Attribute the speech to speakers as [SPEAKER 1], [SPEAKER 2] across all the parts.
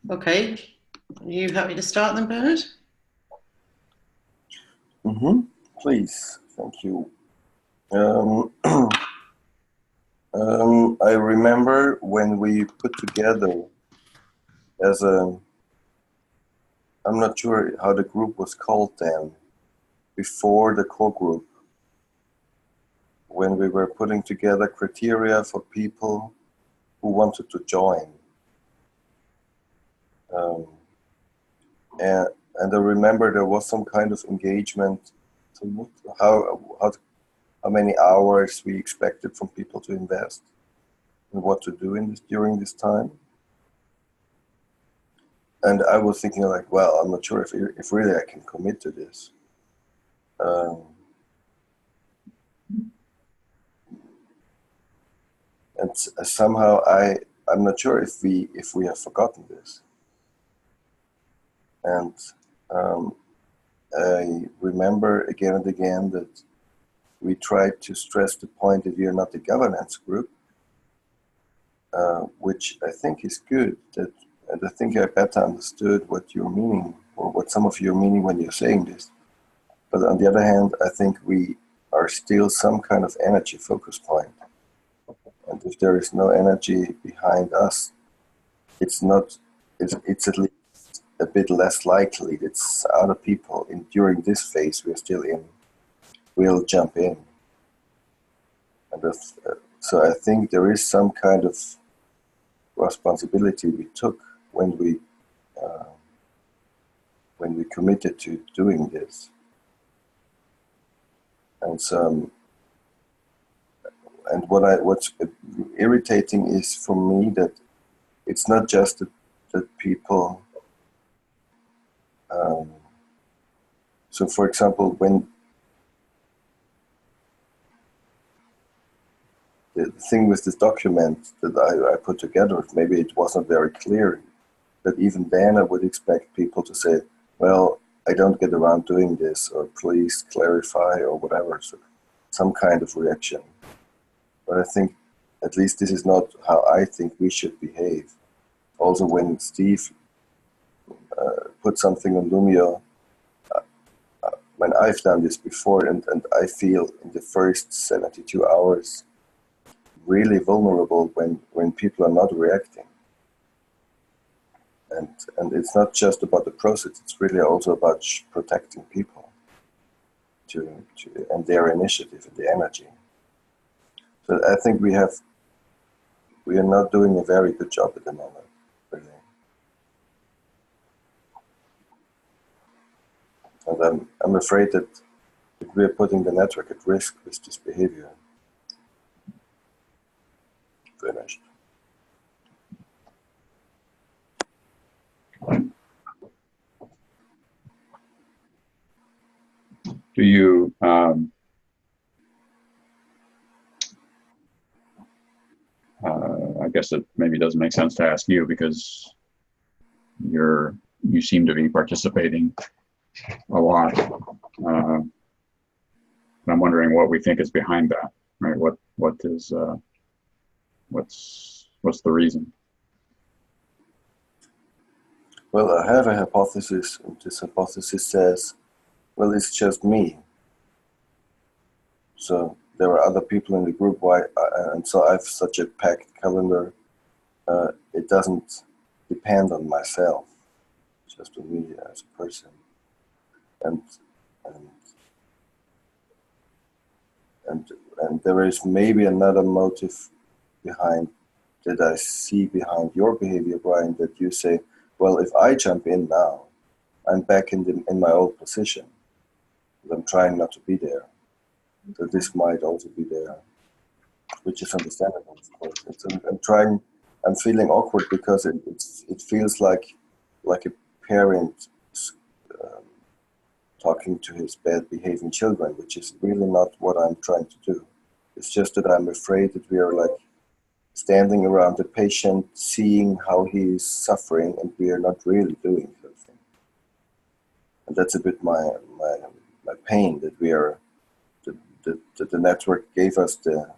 [SPEAKER 1] Okay, are you happy to start then, Bernard?
[SPEAKER 2] Please, thank you. I remember when we put together as a, I'm not sure how the group was called then, before the core group, when we were putting together criteria for people who wanted to join. And I remember there was some kind of engagement to how many hours we expected from people to invest and what to do in this during this time. And I was thinking like, well, I'm not sure if really I can commit to this. And somehow I'm not sure if we have forgotten this. And I remember again and again that we tried to stress the point that we are not a governance group, which I think is good. And I think I better understood what you're meaning, or what some of you are meaning when you're saying this. But on the other hand, I think we are still some kind of energy focus point. And if there is no energy behind us, it's at least a bit less likely that other people during this phase we're still in will jump in. And so I think there is some kind of responsibility we took when we committed to doing this. And so, and what's irritating is for me that it's not just that people. So, for example, when the thing with this document that I put together, maybe it wasn't very clear, but even then I would expect people to say, well, I don't get around doing this, or please clarify, or whatever, so some kind of reaction. But I think at least this is not how I think we should behave. Also, when Steve put something on Lumio, when I've done this before, and I feel in the first 72 hours really vulnerable when people are not reacting. And it's not just about the process, it's really also about protecting people and their initiative and the energy. So I think we are not doing a very good job at the moment, really. And I'm afraid that we're putting the network at risk with this behavior. Finished.
[SPEAKER 3] Do you I guess it maybe doesn't make sense to ask you, because you seem to be participating a lot. And I'm wondering what we think is behind that, right? What's the reason?
[SPEAKER 2] Well, I have a hypothesis, and this hypothesis says, well, it's just me. So there are other people in the group, and so I have such a packed calendar. It doesn't depend on myself, just on me as a person. And there is maybe another motive behind that I see behind your behavior, Brian, that you say, well, if I jump in now, I'm back in my old position. I'm trying not to be there. So this might also be there, which is understandable, of course. I'm feeling awkward because it feels like a parent talking to his bad behaving children, which is really not what I'm trying to do. It's just that I'm afraid that we are like standing around the patient, seeing how he's suffering, and we are not really doing something. And that's a bit my pain, that we are that the network gave us the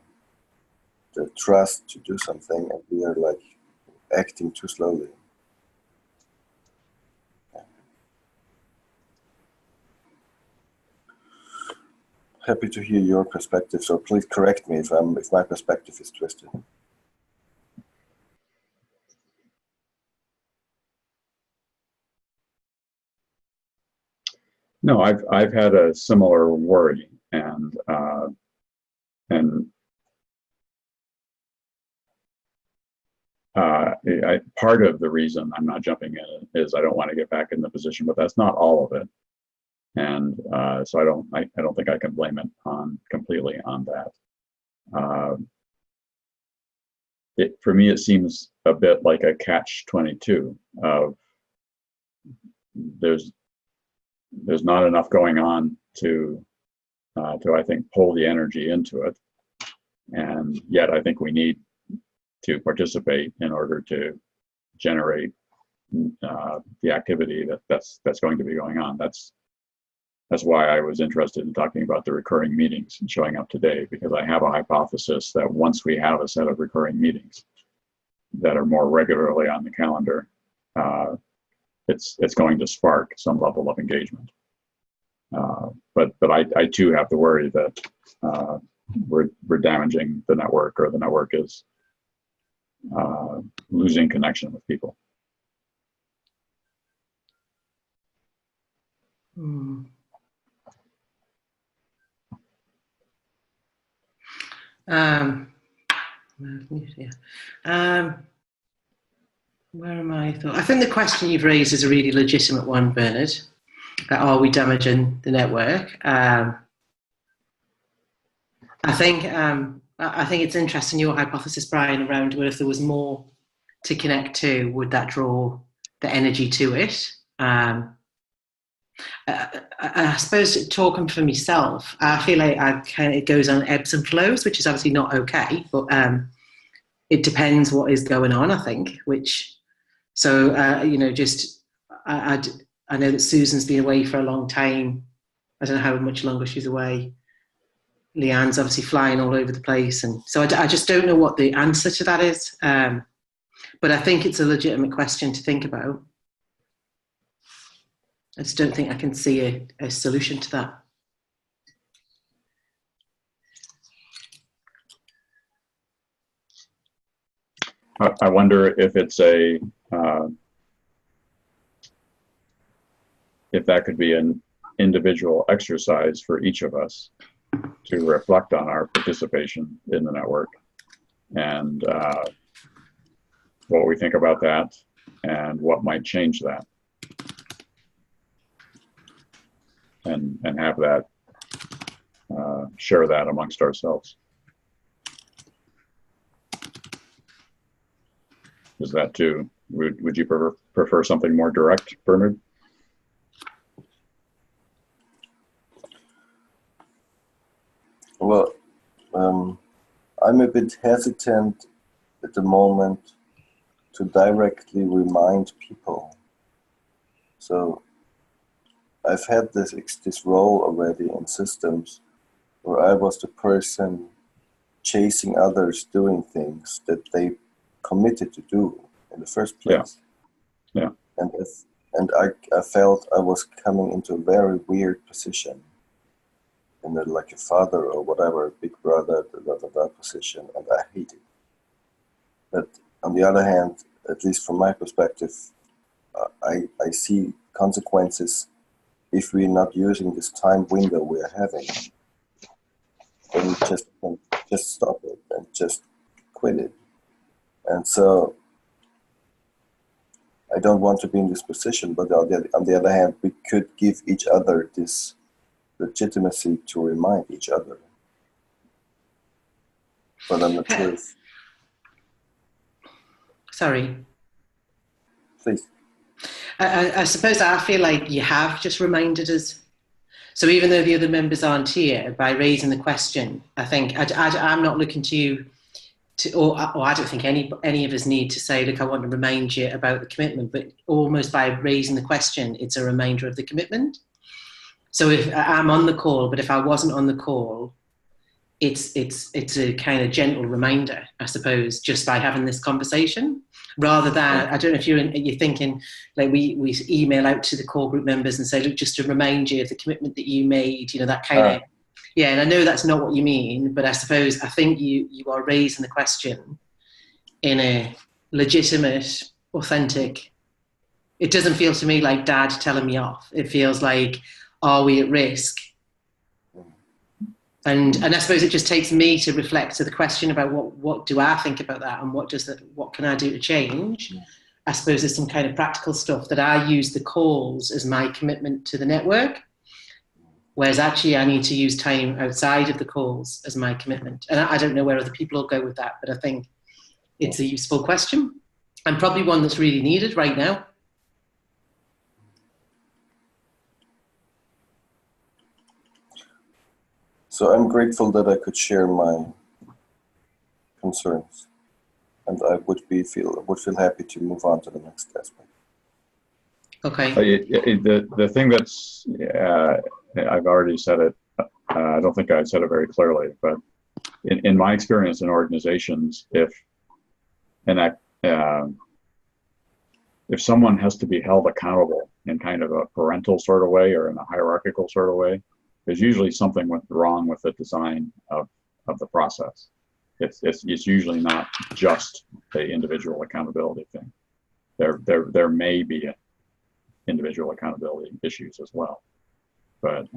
[SPEAKER 2] trust to do something, and we are like acting too slowly. happy to hear your perspective. So please correct me if my perspective is twisted.
[SPEAKER 3] No, I've had a similar worry, and part of the reason I'm not jumping in is I don't want to get back in the position, but that's not all of it. And so I don't think I can blame it completely on that. For me, it seems a bit like a catch-22 of there's not enough going on to I think pull the energy into it, and yet I think we need to participate in order to generate the activity that's going to be going on. That's why I was interested in talking about the recurring meetings and showing up today, because I have a hypothesis that once we have a set of recurring meetings that are more regularly on the calendar, it's going to spark some level of engagement. But I too have to worry that we're damaging the network, or the network is losing connection with people.
[SPEAKER 1] Where am I? I think the question you've raised is a really legitimate one, Bernard. Are we damaging the network? I think it's interesting, your hypothesis, Brian, around where if there was more to connect to, would that draw the energy to it? I suppose, talking for myself, I feel like it goes on ebbs and flows, which is obviously not okay, but it depends what is going on, I think, I know that Susan's been away for a long time. I don't know how much longer she's away. Leanne's obviously flying all over the place. And so I just don't know what the answer to that is. But I think it's a legitimate question to think about. I just don't think I can see a solution to that.
[SPEAKER 3] I wonder if it's if that could be an individual exercise for each of us to reflect on our participation in the network and what we think about that and what might change that, and have that share that amongst ourselves. Is that too? Would you prefer something more direct, Bernard?
[SPEAKER 2] Well, I'm a bit hesitant at the moment to directly remind people. So I've had this role already in systems where I was the person chasing others doing things that they committed to do in the first place.
[SPEAKER 3] Yeah.
[SPEAKER 2] And I felt I was coming into a very weird position, in like a father or whatever, big brother, position, and I hate it. But on the other hand, at least from my perspective, I see consequences if we're not using this time window we're having. Then we just stop it and just quit it. And so I don't want to be in this position, but on the other hand, we could give each other this legitimacy to remind each other. But I'm not sure if...
[SPEAKER 1] Sorry.
[SPEAKER 2] Please.
[SPEAKER 1] I suppose I feel like you have just reminded us. So even though the other members aren't here, by raising the question, I think I'm not looking to you or I don't think any of us need to say, look, I want to remind you about the commitment, but almost by raising the question, it's a reminder of the commitment. So if I'm on the call, but if I wasn't on the call, it's a kind of gentle reminder, I suppose, just by having this conversation, rather than, I don't know if you're thinking, like we email out to the core group members and say, look, just to remind you of the commitment that you made, that kind of, Yeah, and I know that's not what you mean, but I suppose I think you are raising the question in a legitimate, authentic. It doesn't feel to me like dad telling me off. It feels like, are we at risk? And I suppose it just takes me to reflect to the question about what do I think about that, and what can I do to change? I suppose there's some kind of practical stuff that I use the calls as my commitment to the network, whereas actually I need to use time outside of the calls as my commitment. And I don't know where other people will go with that, but I think it's a useful question, and probably one that's really needed right now.
[SPEAKER 2] So I'm grateful that I could share my concerns, and I would feel happy to move on to the next aspect.
[SPEAKER 1] Okay.
[SPEAKER 3] The thing that's I've already said it. I don't think I said it very clearly, but in my experience in organizations, if someone has to be held accountable in kind of a parental sort of way or in a hierarchical sort of way, there's usually something went wrong with the design of the process. It's usually not just the individual accountability thing. There may be individual accountability issues as well, but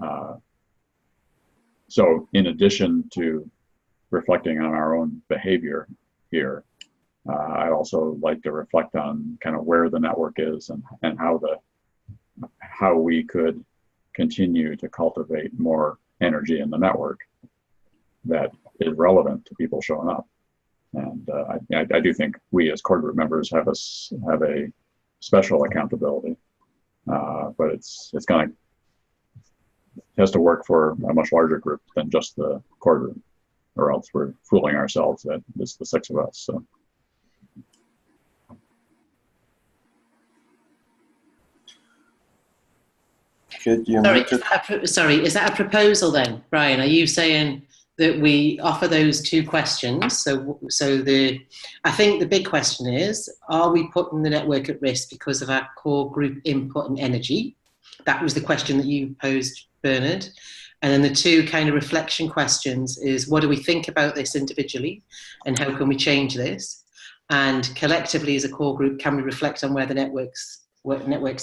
[SPEAKER 3] so in addition to reflecting on our own behavior here, I'd also like to reflect on kind of where the network is and how we could continue to cultivate more energy in the network that is relevant to people showing up. And I do think we as core group members have a special accountability, but it has to work for a much larger group than just the core group, or else we're fooling ourselves that it's the 6 of us. So.
[SPEAKER 1] Sorry, is that a proposal then, Brian? Are you saying that we offer those 2 questions? I think the big question is, are we putting the network at risk because of our core group input and energy? That was the question that you posed, Bernard. And then the 2 kind of reflection questions is, what do we think about this individually, and how can we change this? And collectively as a core group, can we reflect on where the network's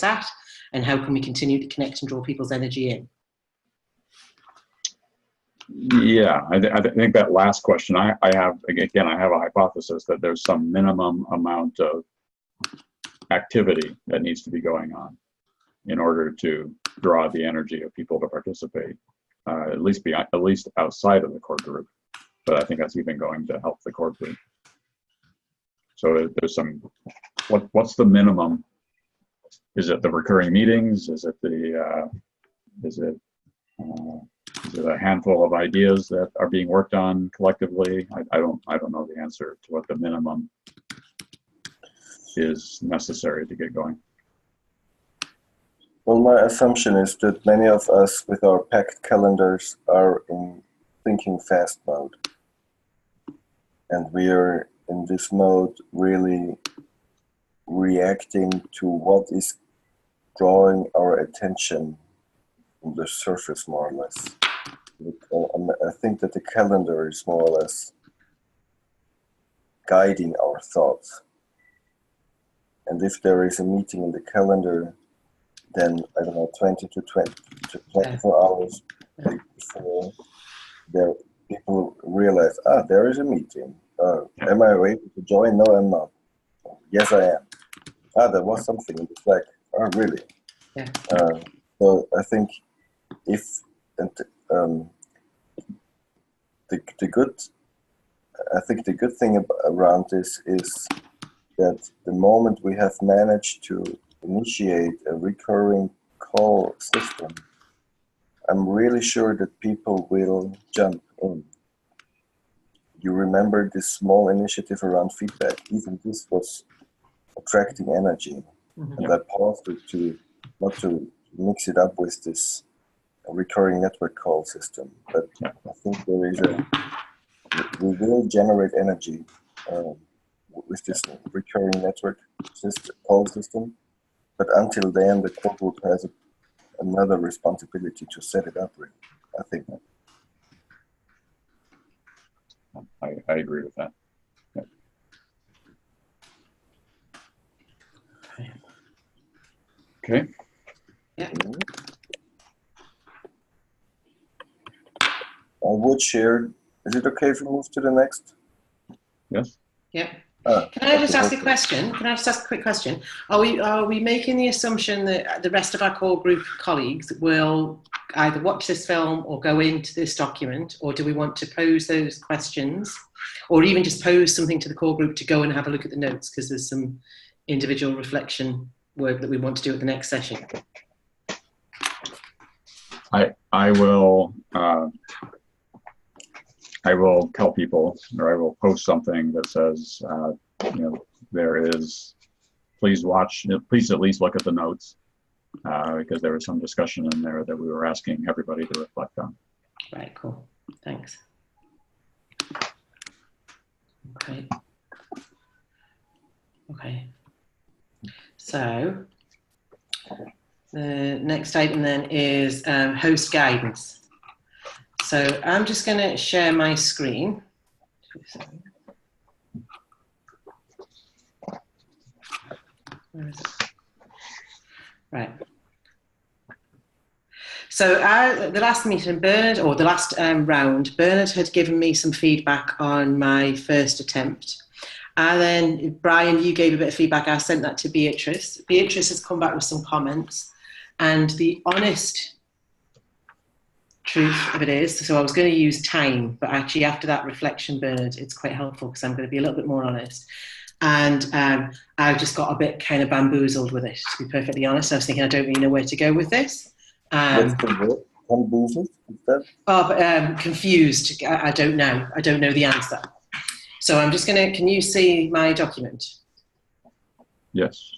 [SPEAKER 1] at? And how can we continue to connect and draw people's energy in?
[SPEAKER 3] Yeah, I think that last question, I have a hypothesis that there's some minimum amount of activity that needs to be going on in order to draw the energy of people to participate, at least outside of the core group. But I think that's even going to help the core group. So there's some, what's the minimum? Is it the recurring meetings? Is it a handful of ideas that are being worked on collectively? I don't know the answer to what the minimum is necessary to get going.
[SPEAKER 2] Well, my assumption is that many of us with our packed calendars are in thinking fast mode. And we are in this mode really reacting to what is drawing our attention on the surface, more or less. I think that the calendar is more or less guiding our thoughts. And if there is a meeting in the calendar, then, I don't know, 20 to 24 hours before people realize, there is a meeting. Am I able to join? No, I'm not. Yes, I am. There was something in the Slack. Oh, really?
[SPEAKER 1] Yeah.
[SPEAKER 2] So I think the good thing around this is that the moment we have managed to initiate a recurring call system, I'm really sure that people will jump in. You remember this small initiative around feedback? Even this was attracting energy. Mm-hmm. And I paused it not to mix it up with this recurring network call system, but I think we will generate energy with this recurring network call system. But until then, the core group has another responsibility to set it up. Really, I think.
[SPEAKER 3] I agree with that. Yeah. Okay.
[SPEAKER 1] Yeah.
[SPEAKER 2] I would share. Is it okay if we move to the next?
[SPEAKER 3] Yes.
[SPEAKER 1] Yeah. Can I just ask a question? Can I just ask a quick question? Are we making the assumption that the rest of our core group colleagues will either watch this film or go into this document, or do we want to pose those questions, or even just pose something to the core group to go and have a look at the notes, because there's some individual reflection work that we want to do at the next session?
[SPEAKER 3] I will tell people, or I will post something that says, there is, please at least look at the notes, because there was some discussion in there that we were asking everybody to reflect on.
[SPEAKER 1] Right, cool. Thanks. Okay. Okay. So the next item then is host guidance. So I'm just going to share my screen. Where is it? Right. So the last meeting, Bernard, or the last round, Bernard had given me some feedback on my first attempt. And then, Brian, you gave a bit of feedback. I sent that to Beatrice. Beatrice has come back with some comments. And the honest truth of it is, so I was going to use time, but actually after that reflection, Bernard, it's quite helpful because I'm going to be a little bit more honest. And I just got a bit kind of bamboozled with it, to be perfectly honest. I was thinking, I don't really know where to go with this.
[SPEAKER 2] What's the word? Bamboozled? Is that?
[SPEAKER 1] Oh, but confused. I don't know. I don't know the answer. So I'm just going to, can you see my document?
[SPEAKER 3] Yes.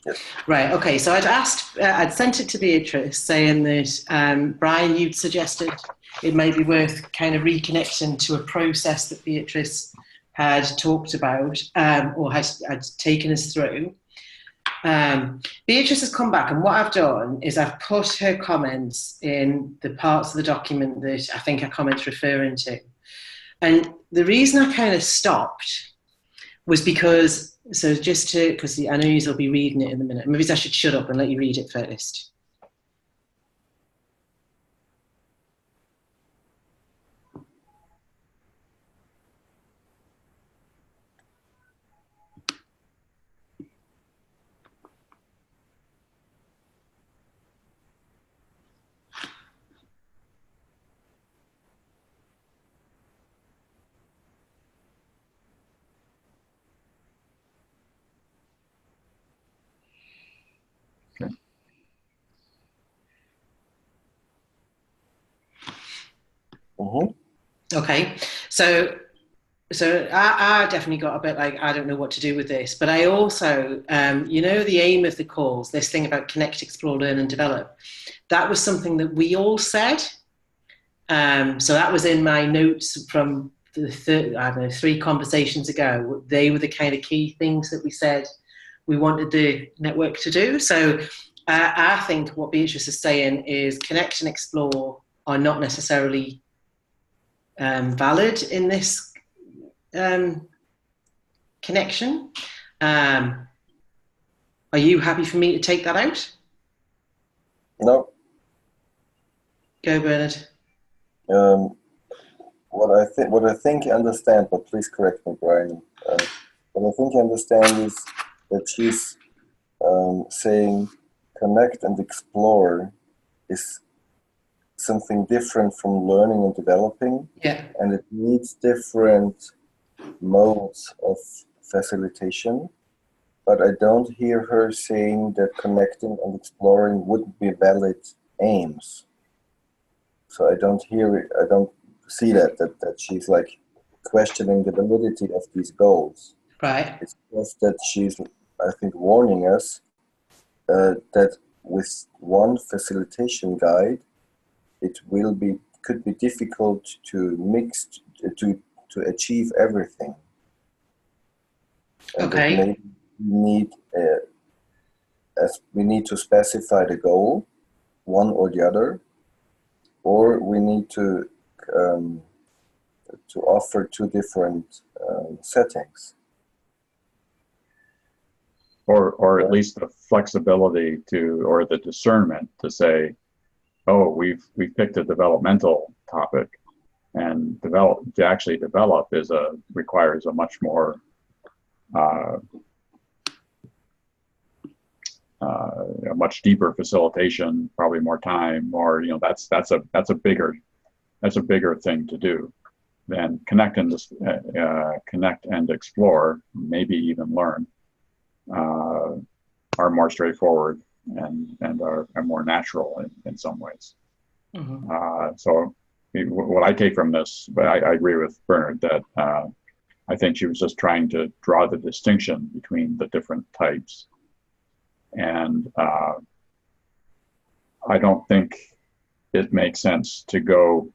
[SPEAKER 1] Right, okay. So I'd sent it to Beatrice saying that, Brian, you'd suggested it might be worth kind of reconnecting to a process that Beatrice had talked about, or had taken us through. Beatrice has come back, and what I've done is I've put her comments in the parts of the document that I think her comments referring to. And the reason I kind of stopped was because, so just to, because I know you'll be reading it in a minute. Maybe I should shut up and let you read it first. Okay, so I definitely got a bit like, I don't know what to do with this, but I also, the aim of the calls, this thing about connect, explore, learn and develop, that was something that we all said. So that was in my notes from the 3 conversations ago. They were the kind of key things that we said we wanted the network to do. So I think what Beatrice is saying is connect and explore are not necessarily valid in this connection. Are you happy for me to take that out?
[SPEAKER 2] No.
[SPEAKER 1] Go, Bernard.
[SPEAKER 2] What I think I understand, but please correct me, Brian. What I think I understand is that she's saying connect and explore is something different from learning and developing.
[SPEAKER 1] Yeah.
[SPEAKER 2] And it needs different modes of facilitation. But I don't hear her saying that connecting and exploring wouldn't be valid aims. So I don't hear it, I don't see that she's like questioning the validity of these goals.
[SPEAKER 1] Right.
[SPEAKER 2] It's just that she's, I think, warning us that with one facilitation guide, it could be difficult to achieve everything. And
[SPEAKER 1] okay.
[SPEAKER 2] Maybe we need to specify the goal, one or the other, or we need to offer two different settings.
[SPEAKER 3] Or at least the flexibility to, or the discernment to say, oh, we've picked a developmental topic, and to actually develop requires a much more a much deeper facilitation, probably more time, or that's a bigger thing to do than connect and explore, maybe even learn, are more straightforward and are more natural in some ways.
[SPEAKER 1] Mm-hmm.
[SPEAKER 3] So what I take from this, but I agree with Bernard that I think she was just trying to draw the distinction between the different types. And I don't think it makes sense to go,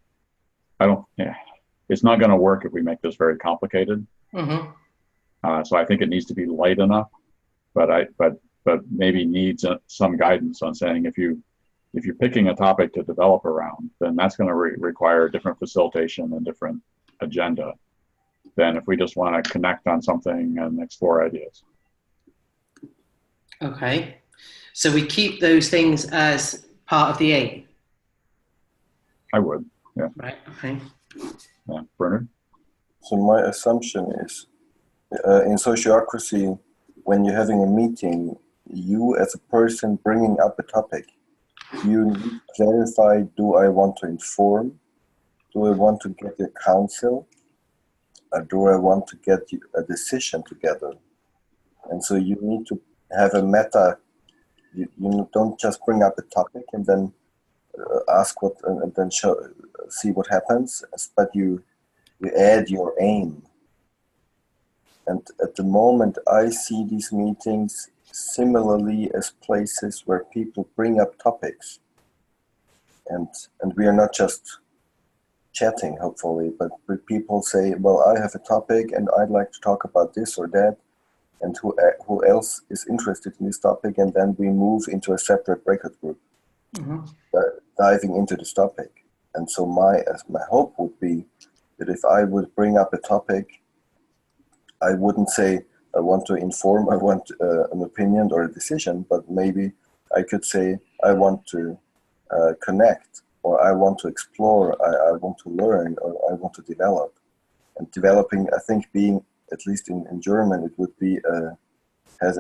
[SPEAKER 3] it's not going to work if we make this very complicated.
[SPEAKER 1] Mm-hmm.
[SPEAKER 3] So I think it needs to be light enough, but maybe needs some guidance on saying if you're picking a topic to develop around, then that's going to require different facilitation and different agenda than if we just want to connect on something and explore ideas.
[SPEAKER 1] Okay, so we keep those things as part of the aim.
[SPEAKER 3] I would, yeah.
[SPEAKER 1] Right. Okay.
[SPEAKER 3] Yeah, Bernard.
[SPEAKER 2] So my assumption is, in sociocracy, when you're having a meeting, you as a person bringing up a topic, you need to clarify: do I want to inform? Do I want to get your counsel? Or do I want to get a decision together? And so you need to have a meta. You don't just bring up a topic and then ask what, and then see what happens, but you add your aim. And at the moment, I see these meetings similarly as places where people bring up topics, and we are not just chatting, hopefully, but people say, well, I have a topic and I'd like to talk about this or that, and who else is interested in this topic, and then we move into a separate breakout group, diving into this topic. And so my hope would be that if I would bring up a topic, I wouldn't say I want to inform, I want an opinion or a decision, but maybe I could say I want to connect, or I want to explore, I want to learn, or I want to develop. And developing, I think, being, at least in German, it would be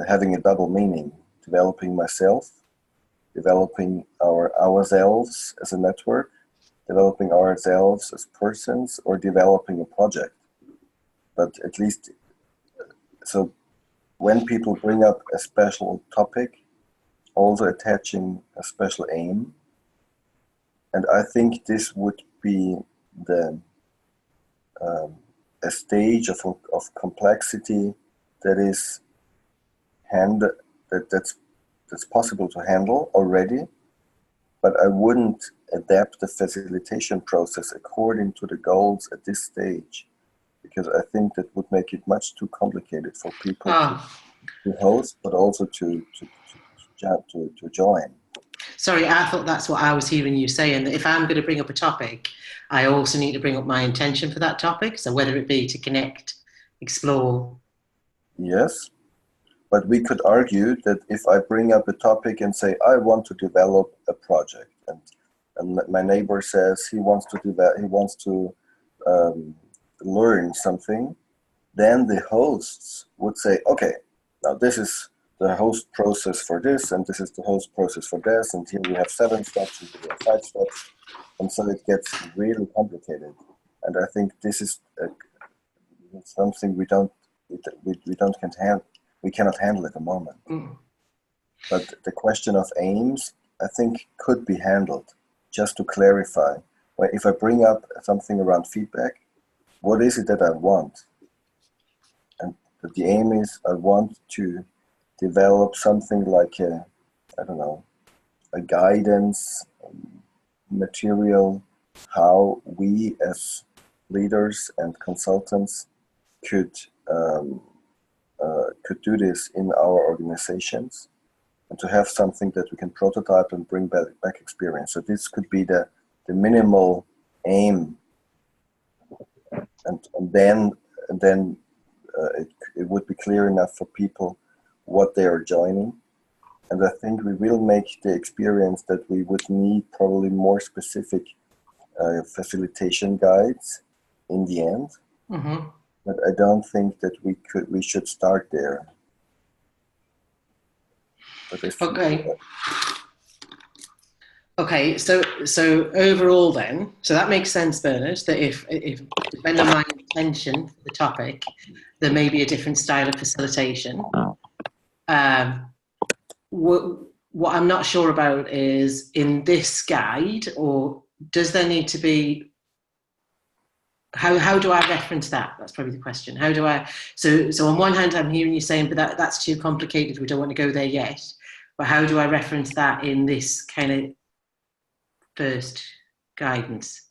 [SPEAKER 2] having a double meaning: developing myself, developing ourselves as a network, developing ourselves as persons, or developing a project. But at least, so when people bring up a special topic, also attaching a special aim, and I think this would be a stage of complexity that is that's possible to handle already, but I wouldn't adapt the facilitation process according to the goals at this stage, because I think that would make it much too complicated for people to host, but also to join.
[SPEAKER 1] Sorry, I thought that's what I was hearing you saying, that if I'm going to bring up a topic, I also need to bring up my intention for that topic. So whether it be to connect, explore.
[SPEAKER 2] Yes, but we could argue that if I bring up a topic and say, I want to develop a project, and my neighbor says he wants to learn something, then the hosts would say, okay, now this is the host process for this, and this is the host process for this, and here we have 7 steps, and here we have 5 steps, and so it gets really complicated. And I think this is something we cannot handle at the moment. But the question of aims, I think, could be handled. Just to clarify, if I bring up something around feedback, what is it that I want? And the aim is, I want to develop something like a guidance material, how we as leaders and consultants could do this in our organizations, and to have something that we can prototype and bring back experience. So this could be the minimal aim. and then it would be clear enough for people what they are joining. And I think we will make the experience that we would need probably more specific facilitation guides in the end.
[SPEAKER 1] Mm-hmm.
[SPEAKER 2] But I don't think that we should start there.
[SPEAKER 1] Okay. Okay, so overall then, so that makes sense, Bernard, that if depending on my intention for the topic, there may be a different style of facilitation. What I'm not sure about is in this guide, or does there need to be, how do I reference that? That's probably the question. How do I, so on one hand, I'm hearing you saying, but that's too complicated, we don't want to go there yet. But how do I reference that in this kind of first guidance?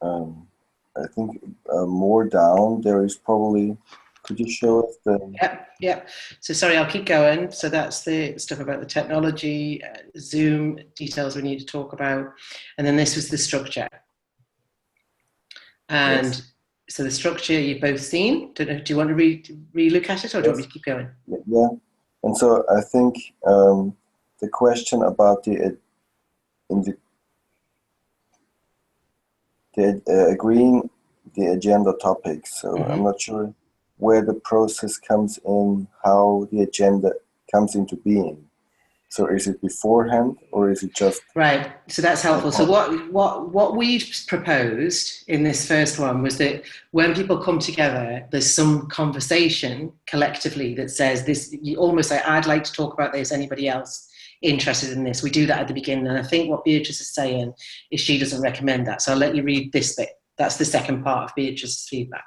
[SPEAKER 2] I think more down, there is probably, could you show us the...
[SPEAKER 1] Yep. So sorry, I'll keep going. So that's the stuff about the technology, Zoom, details we need to talk about. And then this was the structure. And yes. So the structure you've both seen. Do you want to re-look at it, or do you want me to keep going?
[SPEAKER 2] Yeah. And so I think the question about agreeing the agenda topics. So mm-hmm. I'm not sure where the process comes in, how the agenda comes into being. So is it beforehand, or is it just...
[SPEAKER 1] Right, so that's helpful. So what we proposed in this first one was that when people come together, there's some conversation collectively that says this, you almost say, I'd like to talk about this, anybody else interested in this? We do that at the beginning, and I think what Beatrice is saying is she doesn't recommend that. So I'll let you read this bit. That's the second part of Beatrice's feedback.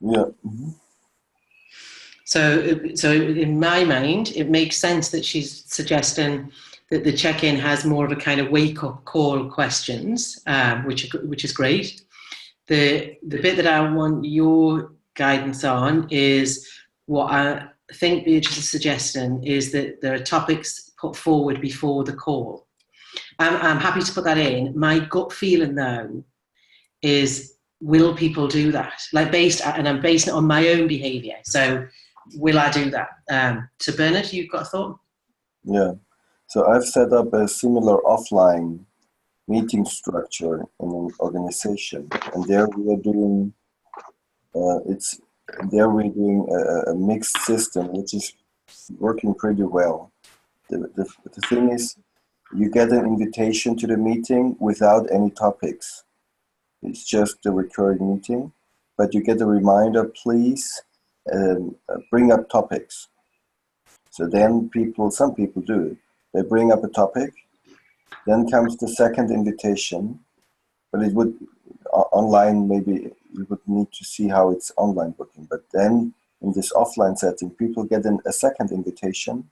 [SPEAKER 2] Yeah. Mm-hmm.
[SPEAKER 1] So in my mind, it makes sense that she's suggesting that the check-in has more of a kind of wake-up call questions, which is great. The bit that I want your guidance on is what I think Beatrice is suggesting is that there are topics put forward before the call. I'm happy to put that in. My gut feeling though is, will people do that? And I'm basing it on my own behaviour. So will I do that? So Bernard, you've got a thought?
[SPEAKER 2] Yeah. So I've set up a similar offline meeting structure in an organization, and there we are doing a mixed system, which is working pretty well. The thing is, you get an invitation to the meeting without any topics. It's just a recurring meeting, but you get a reminder, please bring up topics. So then some people do it. They bring up a topic, then comes the second invitation, but it would, online maybe you would need to see how it's online booking, but then in this offline setting, people get a second invitation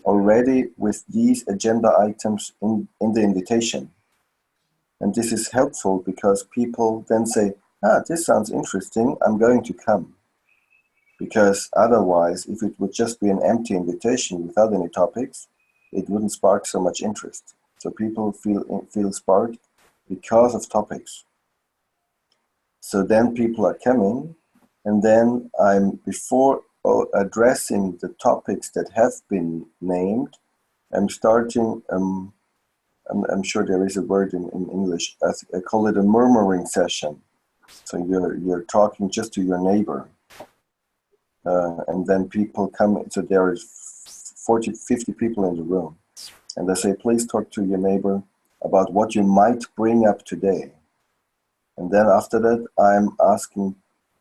[SPEAKER 2] already with these agenda items in the invitation. And this is helpful because people then say, this sounds interesting, I'm going to come. Because otherwise, if it would just be an empty invitation without any topics, it wouldn't spark so much interest. So people feel sparked because of topics. So then people are coming, and then before addressing the topics that have been named, I'm starting, I'm sure there is a word in English, I call it a murmuring session. So you're talking just to your neighbor. And then people come, so there is 40, 50 people in the room. And I say, please talk to your neighbor about what you might bring up today. And then after that, I'm asking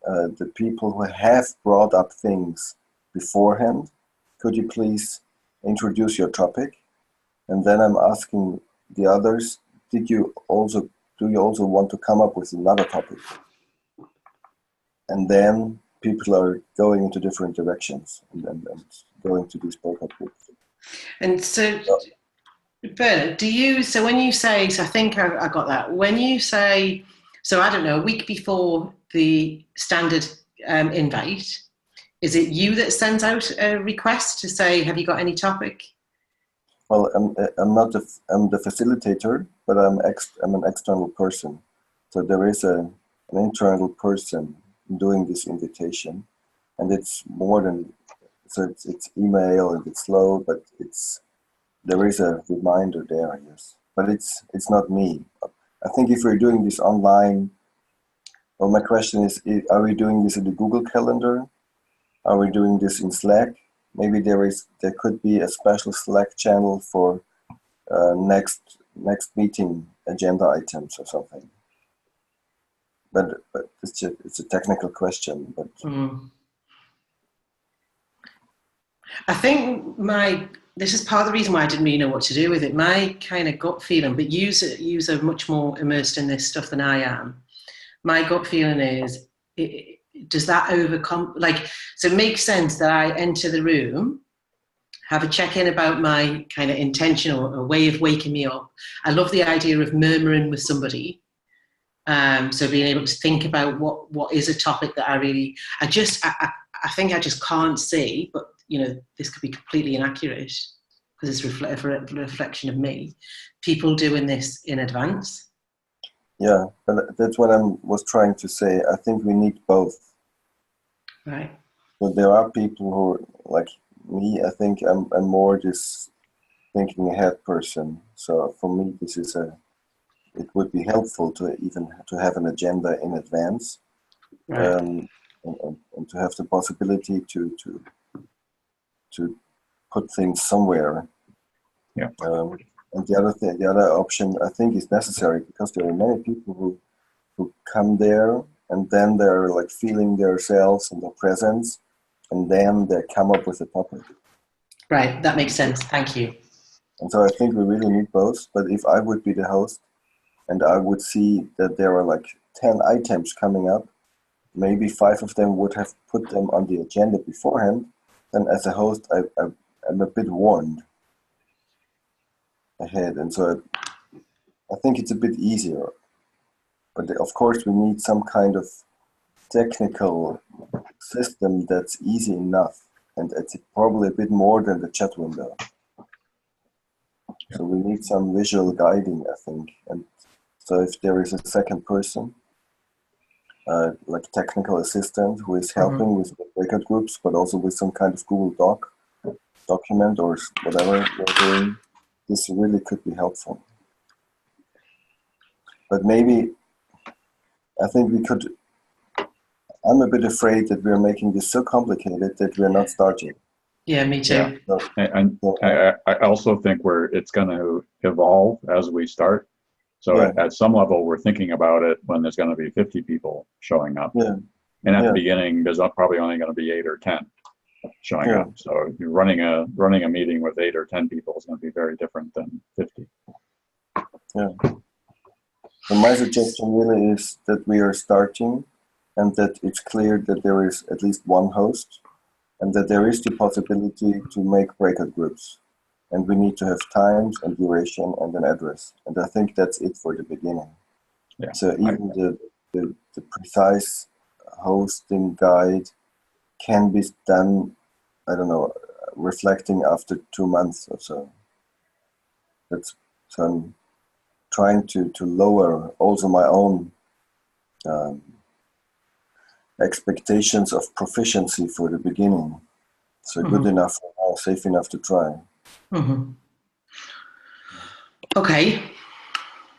[SPEAKER 2] the people who have brought up things beforehand, could you please introduce your topic? And then I'm asking the others, do you also want to come up with another topic? And then people are going into different directions and going to these breakout groups.
[SPEAKER 1] And so, Bernard, so when you say, so I think I got that, when you say, so I don't know, a week before the standard invite, is it you that sends out a request to say, have you got any topic?
[SPEAKER 2] Well, I'm the facilitator, but I'm an external person. So there is an internal person doing this invitation, and it's more than, so it's email and it's slow, but there is a reminder there, I guess. But it's not me. I think if we're doing this online, well, my question is, are we doing this in the Google Calendar? Are we doing this in Slack? Maybe there could be a special Slack channel for next meeting agenda items or something. But it's a technical question. But
[SPEAKER 1] I think this is part of the reason why I didn't really know what to do with it. My kind of gut feeling, but you are much more immersed in this stuff than I am. My gut feeling is, does that overcome, so it makes sense that I enter the room, have a check-in about my kind of intention or a way of waking me up. I love the idea of murmuring with somebody. So being able to think about what is a topic that I think I just can't see, but this could be completely inaccurate because it's a reflection of me. People doing this in advance.
[SPEAKER 2] Yeah, but that's what I was trying to say. I think we need both.
[SPEAKER 1] Right.
[SPEAKER 2] But there are people who are like me. I think I'm more this thinking ahead person. So for me, it would be helpful to have an agenda in advance,
[SPEAKER 1] right.
[SPEAKER 2] and to have the possibility to put things somewhere.
[SPEAKER 3] Yeah.
[SPEAKER 2] And the other option I think is necessary because there are many people who come there and then they're like feeling themselves and their presence, and then they come up with a topic.
[SPEAKER 1] Right, that makes sense. Thank you.
[SPEAKER 2] And so I think we really need both. But if I would be the host and I would see that there are like 10 items coming up, maybe 5 of them would have put them on the agenda beforehand, then as a host, I'm a bit warned ahead. And so I think it's a bit easier. But of course, we need some kind of technical system that's easy enough. And it's probably a bit more than the chat window. So we need some visual guiding, I think. And so if there is a second person, like technical assistant who is helping with the breakout groups, but also with some kind of Google document or whatever we're doing, this really could be helpful. But maybe, I think I'm a bit afraid that we're making this so complicated that we're not starting.
[SPEAKER 1] Yeah, me too.
[SPEAKER 3] Yeah. So, and I also think it's going to evolve as we start. So at some level, we're thinking about it when there's going to be 50 people showing up.
[SPEAKER 2] Yeah.
[SPEAKER 3] And at the beginning, there's probably only going to be 8 or 10 showing up. So you're running a meeting with 8 or 10 people is going to be very different than 50.
[SPEAKER 2] Yeah. So my suggestion really is that we are starting and that it's clear that there is at least one host and that there is the possibility to make breakout groups. And we need to have times and duration and an address. And I think that's it for the beginning.
[SPEAKER 3] Yeah.
[SPEAKER 2] So even the precise hosting guide can be done, I don't know, reflecting after 2 months or so. So I'm trying to lower also my own expectations of proficiency for the beginning. So good enough for now, safe enough to try.
[SPEAKER 1] Okay.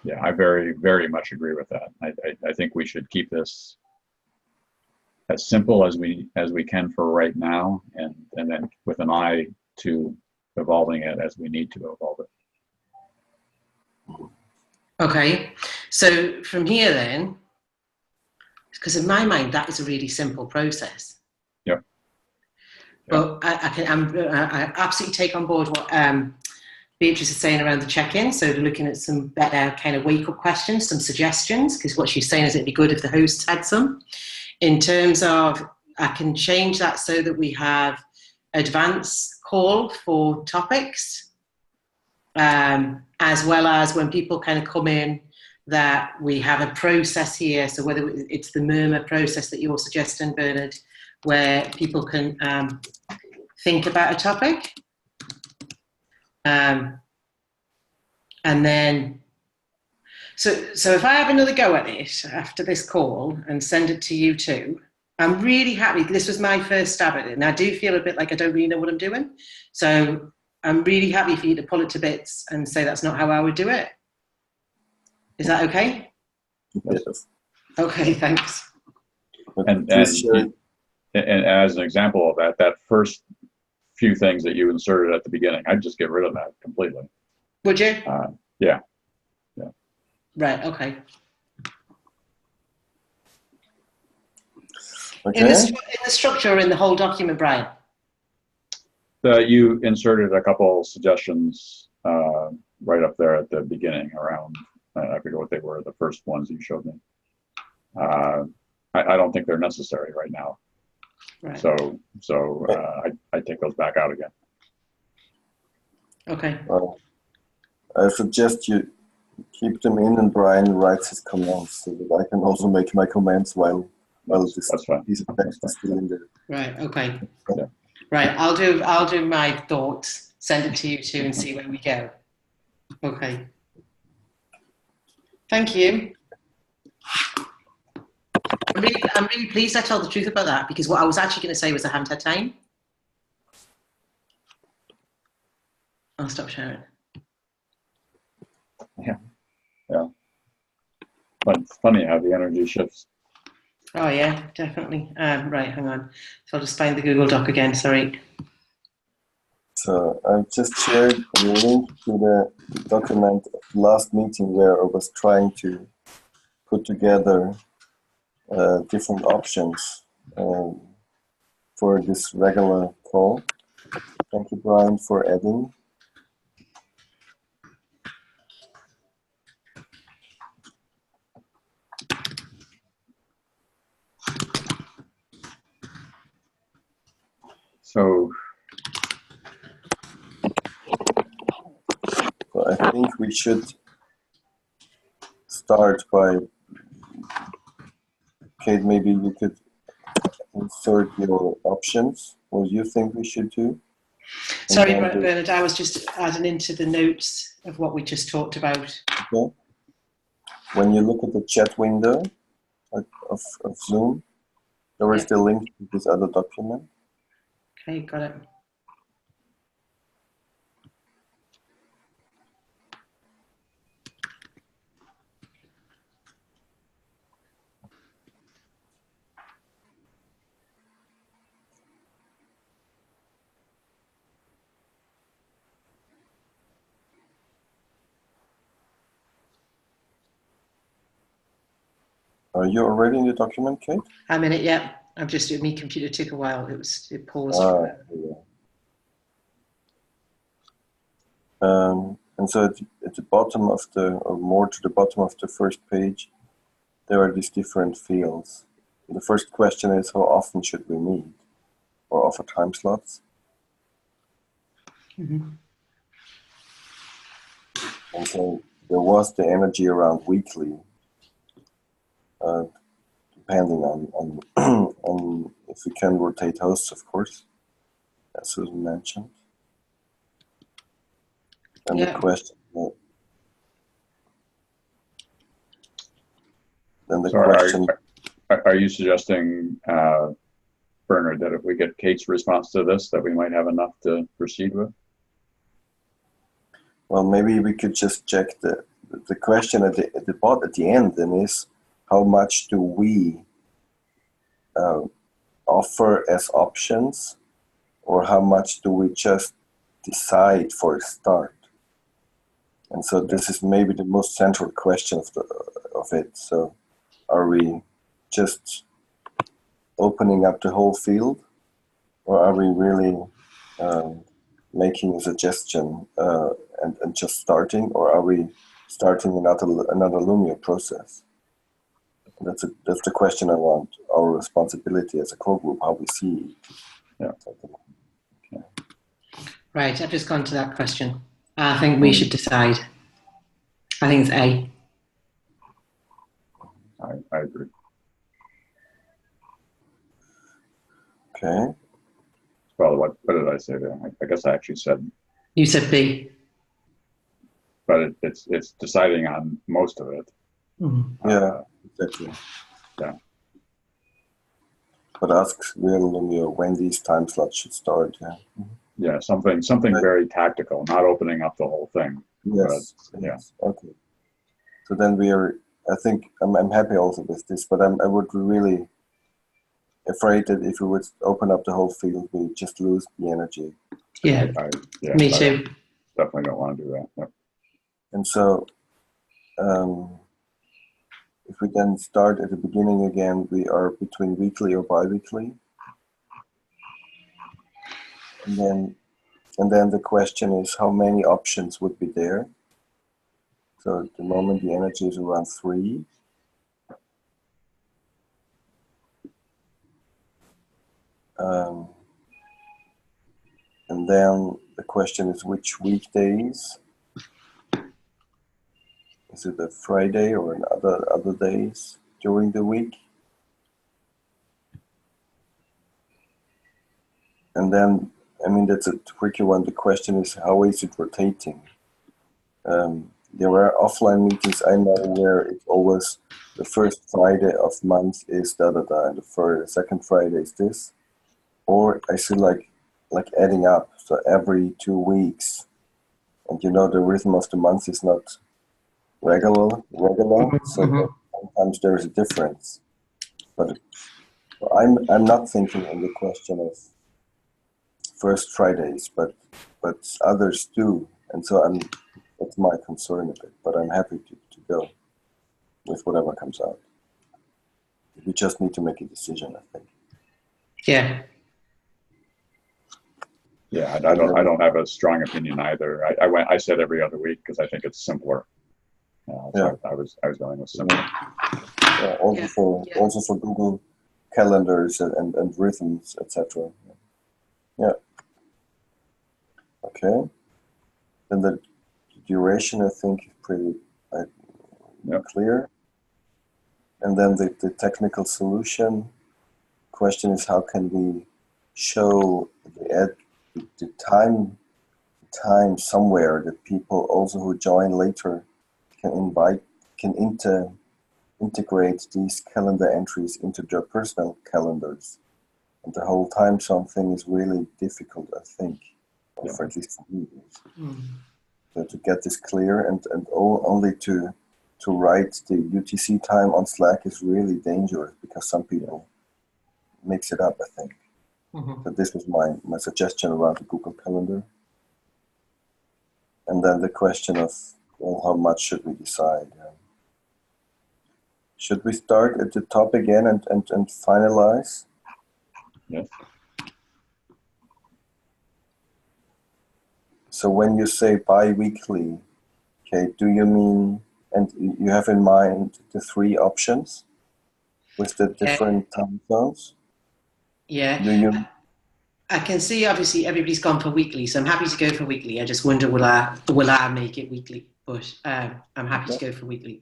[SPEAKER 3] Yeah, I very, very much agree with that. I think we should keep this as simple as we can for right now, and then with an eye to evolving it as we need to evolve it.
[SPEAKER 1] Okay. So from here then, because in my mind that is a really simple process. But I absolutely take on board what Beatrice is saying around the check-in, so looking at some better kind of wake-up questions, some suggestions, because what she's saying is it'd be good if the hosts had some. In terms of, I can change that so that we have advance call for topics, as well as when people kind of come in, that we have a process here. So whether it's the murmur process that you're suggesting, Bernard, where people can think about a topic. And then, so if I have another go at it after this call and send it to you too, I'm really happy. This was my first stab at it, and I do feel a bit like I don't really know what I'm doing. So I'm really happy for you to pull it to bits and say that's not how I would do it. Is that okay?
[SPEAKER 2] Yes.
[SPEAKER 1] Okay, thanks.
[SPEAKER 3] And as an example of that first few things that you inserted at the beginning, I'd just get rid of that completely.
[SPEAKER 1] Would you?
[SPEAKER 3] Yeah.
[SPEAKER 1] Right, okay.
[SPEAKER 2] Okay.
[SPEAKER 1] In the structure or in the whole document, Brian?
[SPEAKER 3] You inserted a couple suggestions right up there at the beginning around, I forget what they were, the first ones you showed me. I don't think they're necessary right now.
[SPEAKER 1] Right.
[SPEAKER 3] So I take those back out again.
[SPEAKER 1] Okay.
[SPEAKER 2] I suggest you keep them in and Brian writes his comments so that I can also make my comments while this piece of text is still in there.
[SPEAKER 1] Right, okay.
[SPEAKER 3] Yeah.
[SPEAKER 1] Right, I'll do my thoughts, send it to you too and see where we go. Okay. Thank you. I'm really pleased I told the truth about that, because what I was actually going to say was I haven't had time. I'll stop sharing.
[SPEAKER 3] Yeah. But it's funny how the energy shifts.
[SPEAKER 1] Oh yeah, definitely. Right, hang on. So I'll just find the Google Doc again, sorry.
[SPEAKER 2] So I've just shared a link to the document of the last meeting where I was trying to put together different options for this regular call. Thank you, Brian, for adding.
[SPEAKER 3] So
[SPEAKER 2] I think we should start by, Kate, maybe you could insert your options. What do you think we should do?
[SPEAKER 1] Sorry, Bernard, I was just adding into the notes of what we just talked about.
[SPEAKER 2] Okay. When you look at the chat window of Zoom, there is the link to this other document.
[SPEAKER 1] Okay, got it.
[SPEAKER 2] Are you already in the document, Kate?
[SPEAKER 1] I'm in it, yeah. I'm just, my computer took a while. It paused.
[SPEAKER 2] And so at the bottom of or more to the bottom of the first page, there are these different fields. The first question is, how often should we meet or offer time slots?
[SPEAKER 1] Mm-hmm.
[SPEAKER 2] And so there was the energy around weekly, depending on on if we can rotate hosts, of course, as Susan mentioned. And the question. Then the question.
[SPEAKER 3] Are you suggesting, Bernard, that if we get Kate's response to this, that we might have enough to proceed with?
[SPEAKER 2] Well, maybe we could just check the question at the end. Then is, how much do we offer as options, or how much do we just decide for a start? And so this is maybe the most central question of it. So, are we just opening up the whole field, or are we really making a suggestion and just starting, or are we starting another Lumia process? That's the question I want. Our responsibility as a core group, how we see it.
[SPEAKER 3] Yeah.
[SPEAKER 2] Okay.
[SPEAKER 1] Right, I've just gone to that question. I think we should decide. I think it's A.
[SPEAKER 3] I agree.
[SPEAKER 2] Okay.
[SPEAKER 3] Well, what did I say there? I guess I actually said.
[SPEAKER 1] You said B.
[SPEAKER 3] But it's deciding on most of it.
[SPEAKER 1] Mm-hmm.
[SPEAKER 2] Yeah, exactly.
[SPEAKER 3] Yeah.
[SPEAKER 2] But ask real Lumia when these time slots should start. Yeah.
[SPEAKER 3] Yeah, something
[SPEAKER 2] Right.
[SPEAKER 3] very tactical, not opening up the whole thing.
[SPEAKER 2] Yes.
[SPEAKER 3] But,
[SPEAKER 2] yes. Yeah. Okay. So then I think I'm happy also with this, but I would really afraid that if we would open up the whole field, we just lose the energy.
[SPEAKER 1] Yeah.
[SPEAKER 3] Yeah,
[SPEAKER 1] Me too.
[SPEAKER 3] Definitely don't want to do that. Yep.
[SPEAKER 2] And so, if we then start at the beginning again, we are between weekly or bi-weekly. And then the question is how many options would be there. So at the moment the energy is around 3. And then the question is which weekdays. Is it a Friday or other days during the week? And then, I mean, that's a tricky one. The question is, how is it rotating? There are offline meetings I know where it's always the first Friday of month is da-da-da, and the second Friday is this. Or I see like adding up, so every 2 weeks. And the rhythm of the month is not regular, so sometimes there is a difference. But I'm not thinking in the question of first Fridays, but others do, and so that's my concern a bit. But I'm happy to go with whatever comes out. We just need to make a decision, I think.
[SPEAKER 1] Yeah.
[SPEAKER 3] Yeah, I don't have a strong opinion either. I said every other week because I think it's simpler. So I was going with simpler.
[SPEAKER 2] Yeah, also for Google calendars and rhythms, etc. Yeah. Okay. Then the duration, I think, is pretty clear. And then the technical solution question is how can we show the time somewhere that people also who join later can integrate these calendar entries into their personal calendars. And the whole time zone thing is really difficult, I think, or for at least for me. So to get this clear and only to write the UTC time on Slack is really dangerous because some people mix it up, I think. So this was my suggestion around the Google Calendar. And then the question of, well, how much should we decide? Should we start at the top again and finalize?
[SPEAKER 3] Yes.
[SPEAKER 2] So when you say bi-weekly, okay, do you mean, and you have in mind the 3 options with the different time zones?
[SPEAKER 1] Yeah.
[SPEAKER 2] Do you?
[SPEAKER 1] I can see obviously everybody's gone for weekly, so I'm happy to go for weekly. I just wonder will I make it weekly? But I'm happy to go for weekly.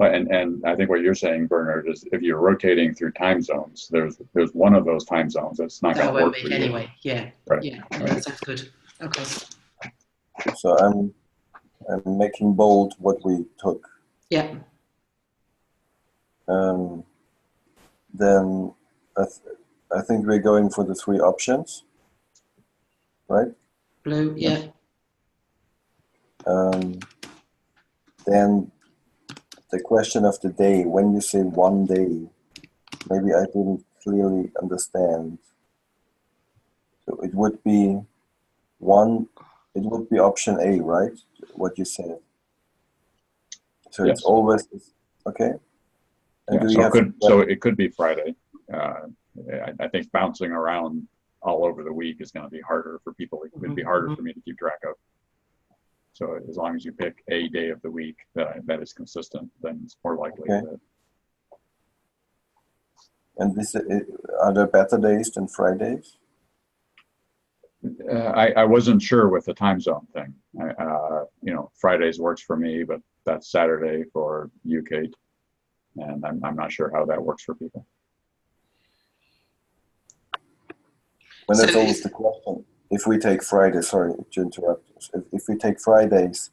[SPEAKER 3] And I think what you're saying, Bernard, is if you're rotating through time zones, there's one of those time zones that's not going to work for you.
[SPEAKER 1] Anyway. Yeah.
[SPEAKER 3] Right.
[SPEAKER 1] Yeah. That sounds good. Okay.
[SPEAKER 2] So I'm making bold what we took.
[SPEAKER 1] Yeah.
[SPEAKER 2] Then I think we're going for the 3 options, right?
[SPEAKER 1] Blue. Yeah.
[SPEAKER 2] Then the question of the day, when you say one day, maybe I didn't clearly understand. So it would be option A, right? What you said. So
[SPEAKER 3] yes.
[SPEAKER 2] It's always, okay? And
[SPEAKER 3] yeah, so it could be Friday. I think bouncing around all over the week is going to be harder for people. It would be harder for me to keep track of. So as long as you pick a day of the week that is consistent, then it's more likely that.
[SPEAKER 2] And are there better days than Fridays?
[SPEAKER 3] I wasn't sure with the time zone thing. You know, Fridays works for me, but that's Saturday for you, Kate. And I'm not sure how that works for people.
[SPEAKER 2] Well, that's always the question. If we take Fridays, sorry to interrupt. If we take Fridays,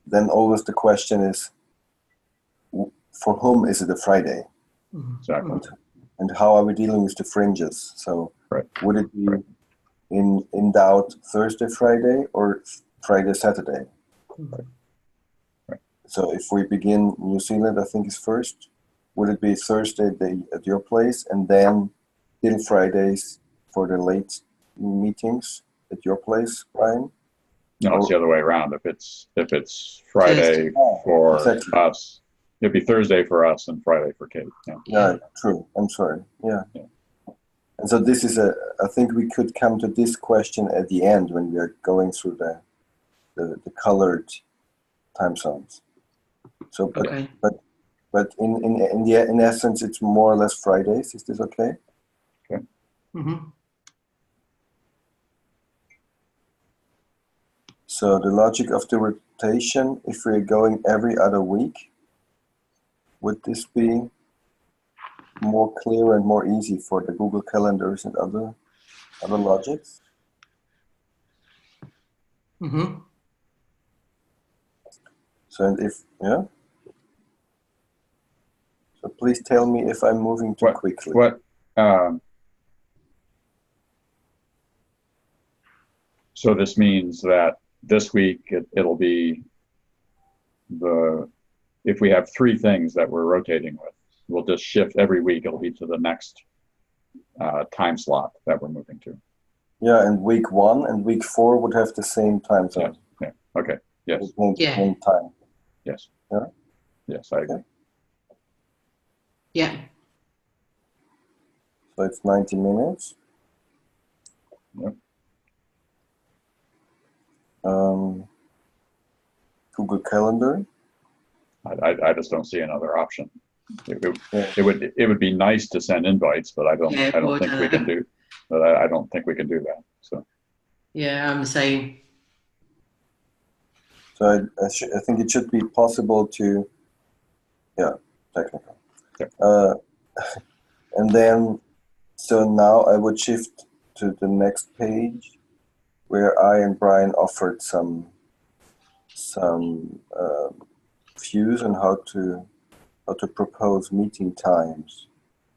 [SPEAKER 2] then always the question is, for whom is it a Friday?
[SPEAKER 3] Exactly.
[SPEAKER 2] And how are we dealing with the fringes? So would it be in doubt Thursday, Friday, or Friday, Saturday? So if we begin New Zealand, I think is first. Would it be Thursday day at your place, and then till Fridays for the late meetings at your place, Brian?
[SPEAKER 3] No, it's the other way around. If it's Friday for us, it'd be Thursday for us and Friday for Kate.
[SPEAKER 2] Yeah, true. I'm sorry. Yeah. And so this is I think we could come to this question at the end when we are going through the colored time zones. So, but in essence, it's more or less Fridays. Is this okay?
[SPEAKER 3] Okay.
[SPEAKER 2] So the logic of the rotation, if we're going every other week, would this be more clear and more easy for the Google calendars and other logics? So so please tell me if I'm moving too quickly.
[SPEAKER 3] So this means that this week it'll be if we have 3 things that we're rotating with, we'll just shift every week. It'll be to the next time slot that we're moving to.
[SPEAKER 2] Yeah, and week 1 and week 4 would have the same time zone.
[SPEAKER 3] Yeah. Okay. Yes.
[SPEAKER 2] Same time.
[SPEAKER 3] Yes.
[SPEAKER 2] Yeah.
[SPEAKER 3] Yes, I agree.
[SPEAKER 1] Yeah.
[SPEAKER 2] So it's 90 minutes.
[SPEAKER 3] Yep.
[SPEAKER 2] Google Calendar.
[SPEAKER 3] I just don't see another option. It would be nice to send invites, but I don't think we can do. But I don't think we can do that. So.
[SPEAKER 1] Yeah, I'm the same.
[SPEAKER 2] So I think it should be possible to. Yeah, technical.
[SPEAKER 3] Okay.
[SPEAKER 2] And then, so now I would shift to the next page, where I and Brian offered some views on how to propose meeting times.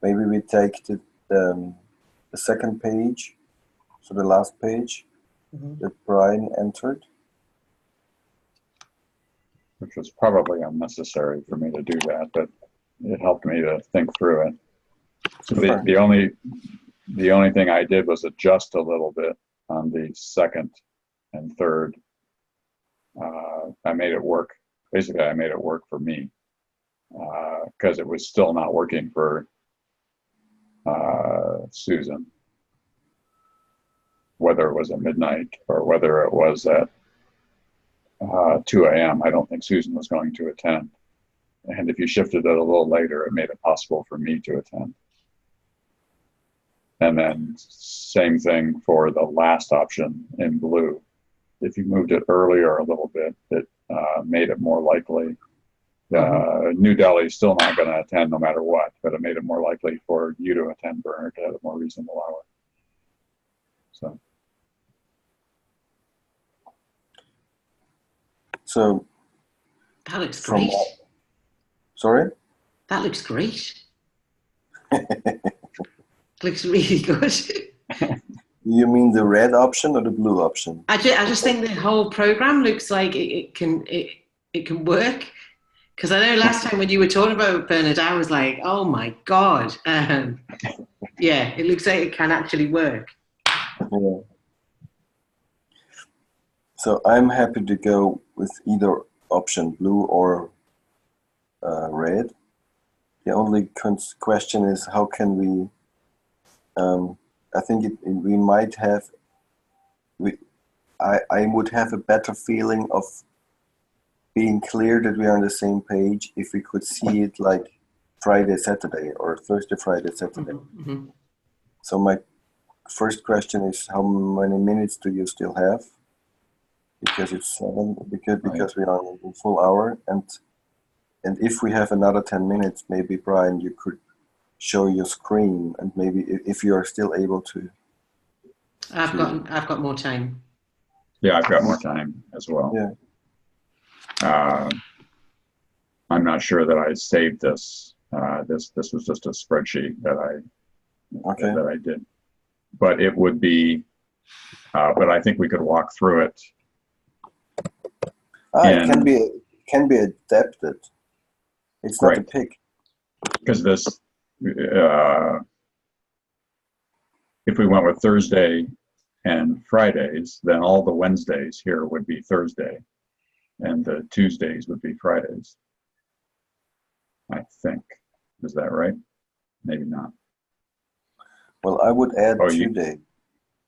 [SPEAKER 2] Maybe we take the second page, so the last page that Brian entered.
[SPEAKER 3] Which was probably unnecessary for me to do that, but it helped me to think through it. So the only thing I did was adjust a little bit on the second and third. I made it work. Basically, I made it work for me because it was still not working for Susan, whether it was at midnight or whether it was at 2 a.m. I don't think Susan was going to attend. And if you shifted it a little later, it made it possible for me to attend. And then same thing for the last option in blue. If you moved it earlier a little bit, it made it more likely. New Delhi is still not going to attend no matter what, but it made it more likely for you to attend, Bernard, at a more reasonable hour.
[SPEAKER 2] So
[SPEAKER 1] that looks great.
[SPEAKER 2] Sorry?
[SPEAKER 1] That looks great. Looks really good.
[SPEAKER 2] You mean the red option or the blue option?
[SPEAKER 1] I just think the whole program looks like it can work. Because I know last time when you were talking about it, Bernard, I was like, oh my God. Yeah, it looks like it can actually work.
[SPEAKER 2] Yeah. So I'm happy to go with either option, blue or red. The only question is how can we I think we might have, I would have a better feeling of being clear that we are on the same page if we could see it like Friday, Saturday, or Thursday, Friday, Saturday.
[SPEAKER 1] Mm-hmm.
[SPEAKER 2] So my first question is, how many minutes do you still have? Because it's 7, because we are in full hour, and if we have another 10 minutes, maybe Brian, you could show your screen, and maybe if you are still able to.
[SPEAKER 1] I've got more time.
[SPEAKER 3] Yeah, I've got more time as well.
[SPEAKER 2] Yeah.
[SPEAKER 3] I'm not sure that I saved this. This was just a spreadsheet that I did, but it would be. But I think we could walk through it.
[SPEAKER 2] It can be adapted. It's not a pick.
[SPEAKER 3] Because this, if we went with Thursday and Fridays, then all the Wednesdays here would be Thursday, and the Tuesdays would be Fridays. I think. Is that right? Maybe not.
[SPEAKER 2] Well, I would add 2 days.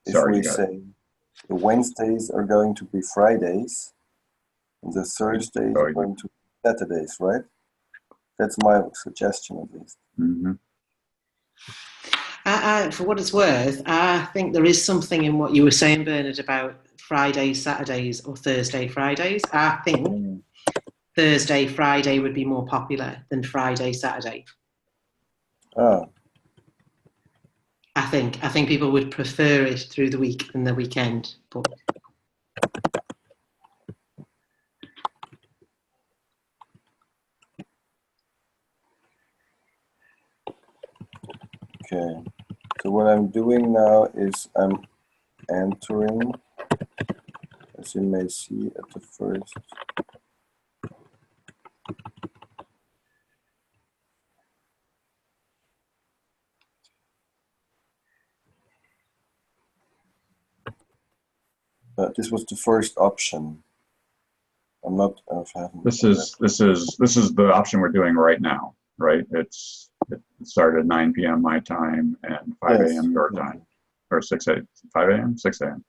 [SPEAKER 2] If we say the Wednesdays are going to be Fridays, and the Thursdays are going to be Saturdays, right? That's my suggestion, at least.
[SPEAKER 3] Mm-hmm.
[SPEAKER 1] For what it's worth, I think there is something in what you were saying, Bernard, about Fridays, Saturdays, or Thursday, Fridays. I think Thursday, Friday would be more popular than Friday, Saturday.
[SPEAKER 2] Oh.
[SPEAKER 1] I think people would prefer it through the week than the weekend. But
[SPEAKER 2] okay. So what I'm doing now is I'm entering, as you may see at the first. This was the first option. I'm not.
[SPEAKER 3] This is the option we're doing right now, right? It started at 9 p.m. my time and 5 a.m. your time, or 6 a.m. 5 a.m. 6 a.m.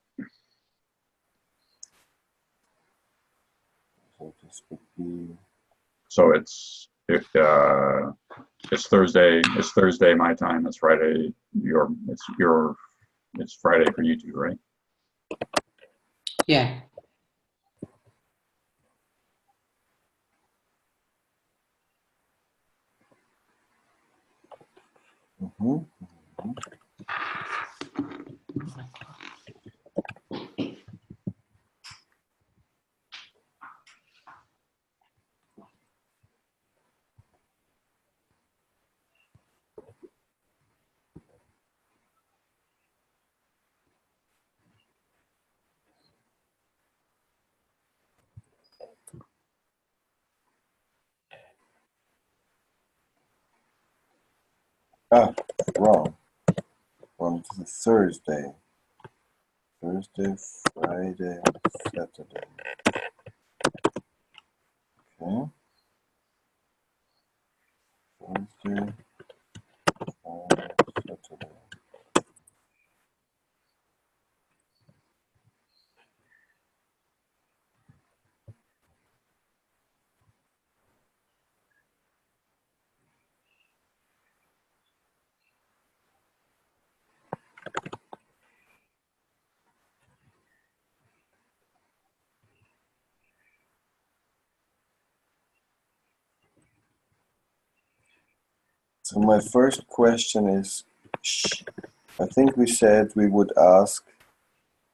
[SPEAKER 2] So this would be.
[SPEAKER 3] So it's Thursday. It's Thursday my time. It's Friday it's Friday for you two, right?
[SPEAKER 1] yeah.
[SPEAKER 2] Mm-hmm. Wrong. On to the Thursday. Thursday, Friday, Saturday. Okay. Thursday, Friday, Saturday. So my first question is, I think we said we would ask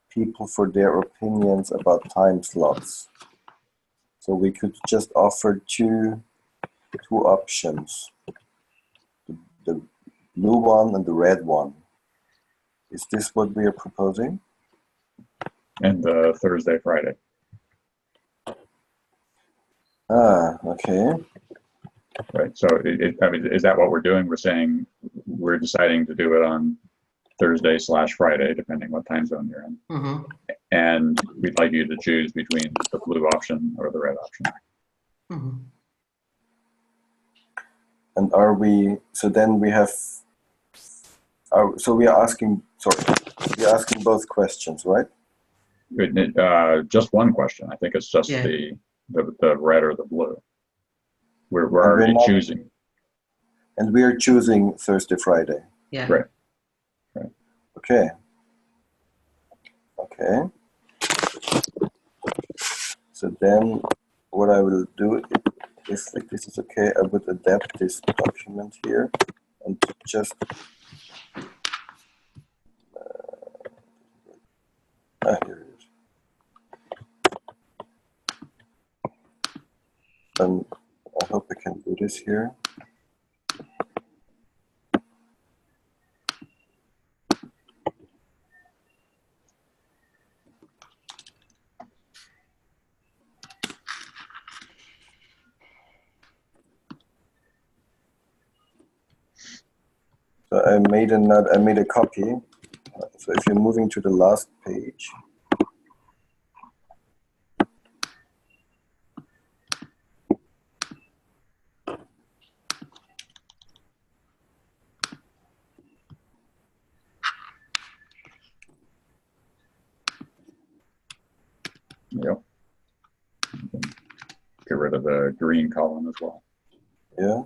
[SPEAKER 2] people for their opinions about time slots. So we could just offer two options, the blue one and the red one. Is this what we are proposing?
[SPEAKER 3] And Thursday, Friday.
[SPEAKER 2] Okay.
[SPEAKER 3] Right. So, I mean, is that what we're doing? We're saying we're deciding to do it on Thursday/Friday, depending what time zone you're in.
[SPEAKER 1] Mm-hmm.
[SPEAKER 3] And we'd like you to choose between the blue option or the red option.
[SPEAKER 1] Mm-hmm.
[SPEAKER 2] And are we? So then we have. So we are asking Sorry, you're asking both questions, right?
[SPEAKER 3] Just one question. I think it's just the red or the blue. We're already choosing.
[SPEAKER 2] And we are choosing Thursday, Friday.
[SPEAKER 1] Yeah.
[SPEAKER 3] Right.
[SPEAKER 2] Okay. Okay. So then what I will do, if this is okay, I would adapt this document here and just here it is. I hope I can do this here. So I made a copy. So if you're moving to the last page,
[SPEAKER 3] Yep. Get rid of the green column as well.
[SPEAKER 2] yeah.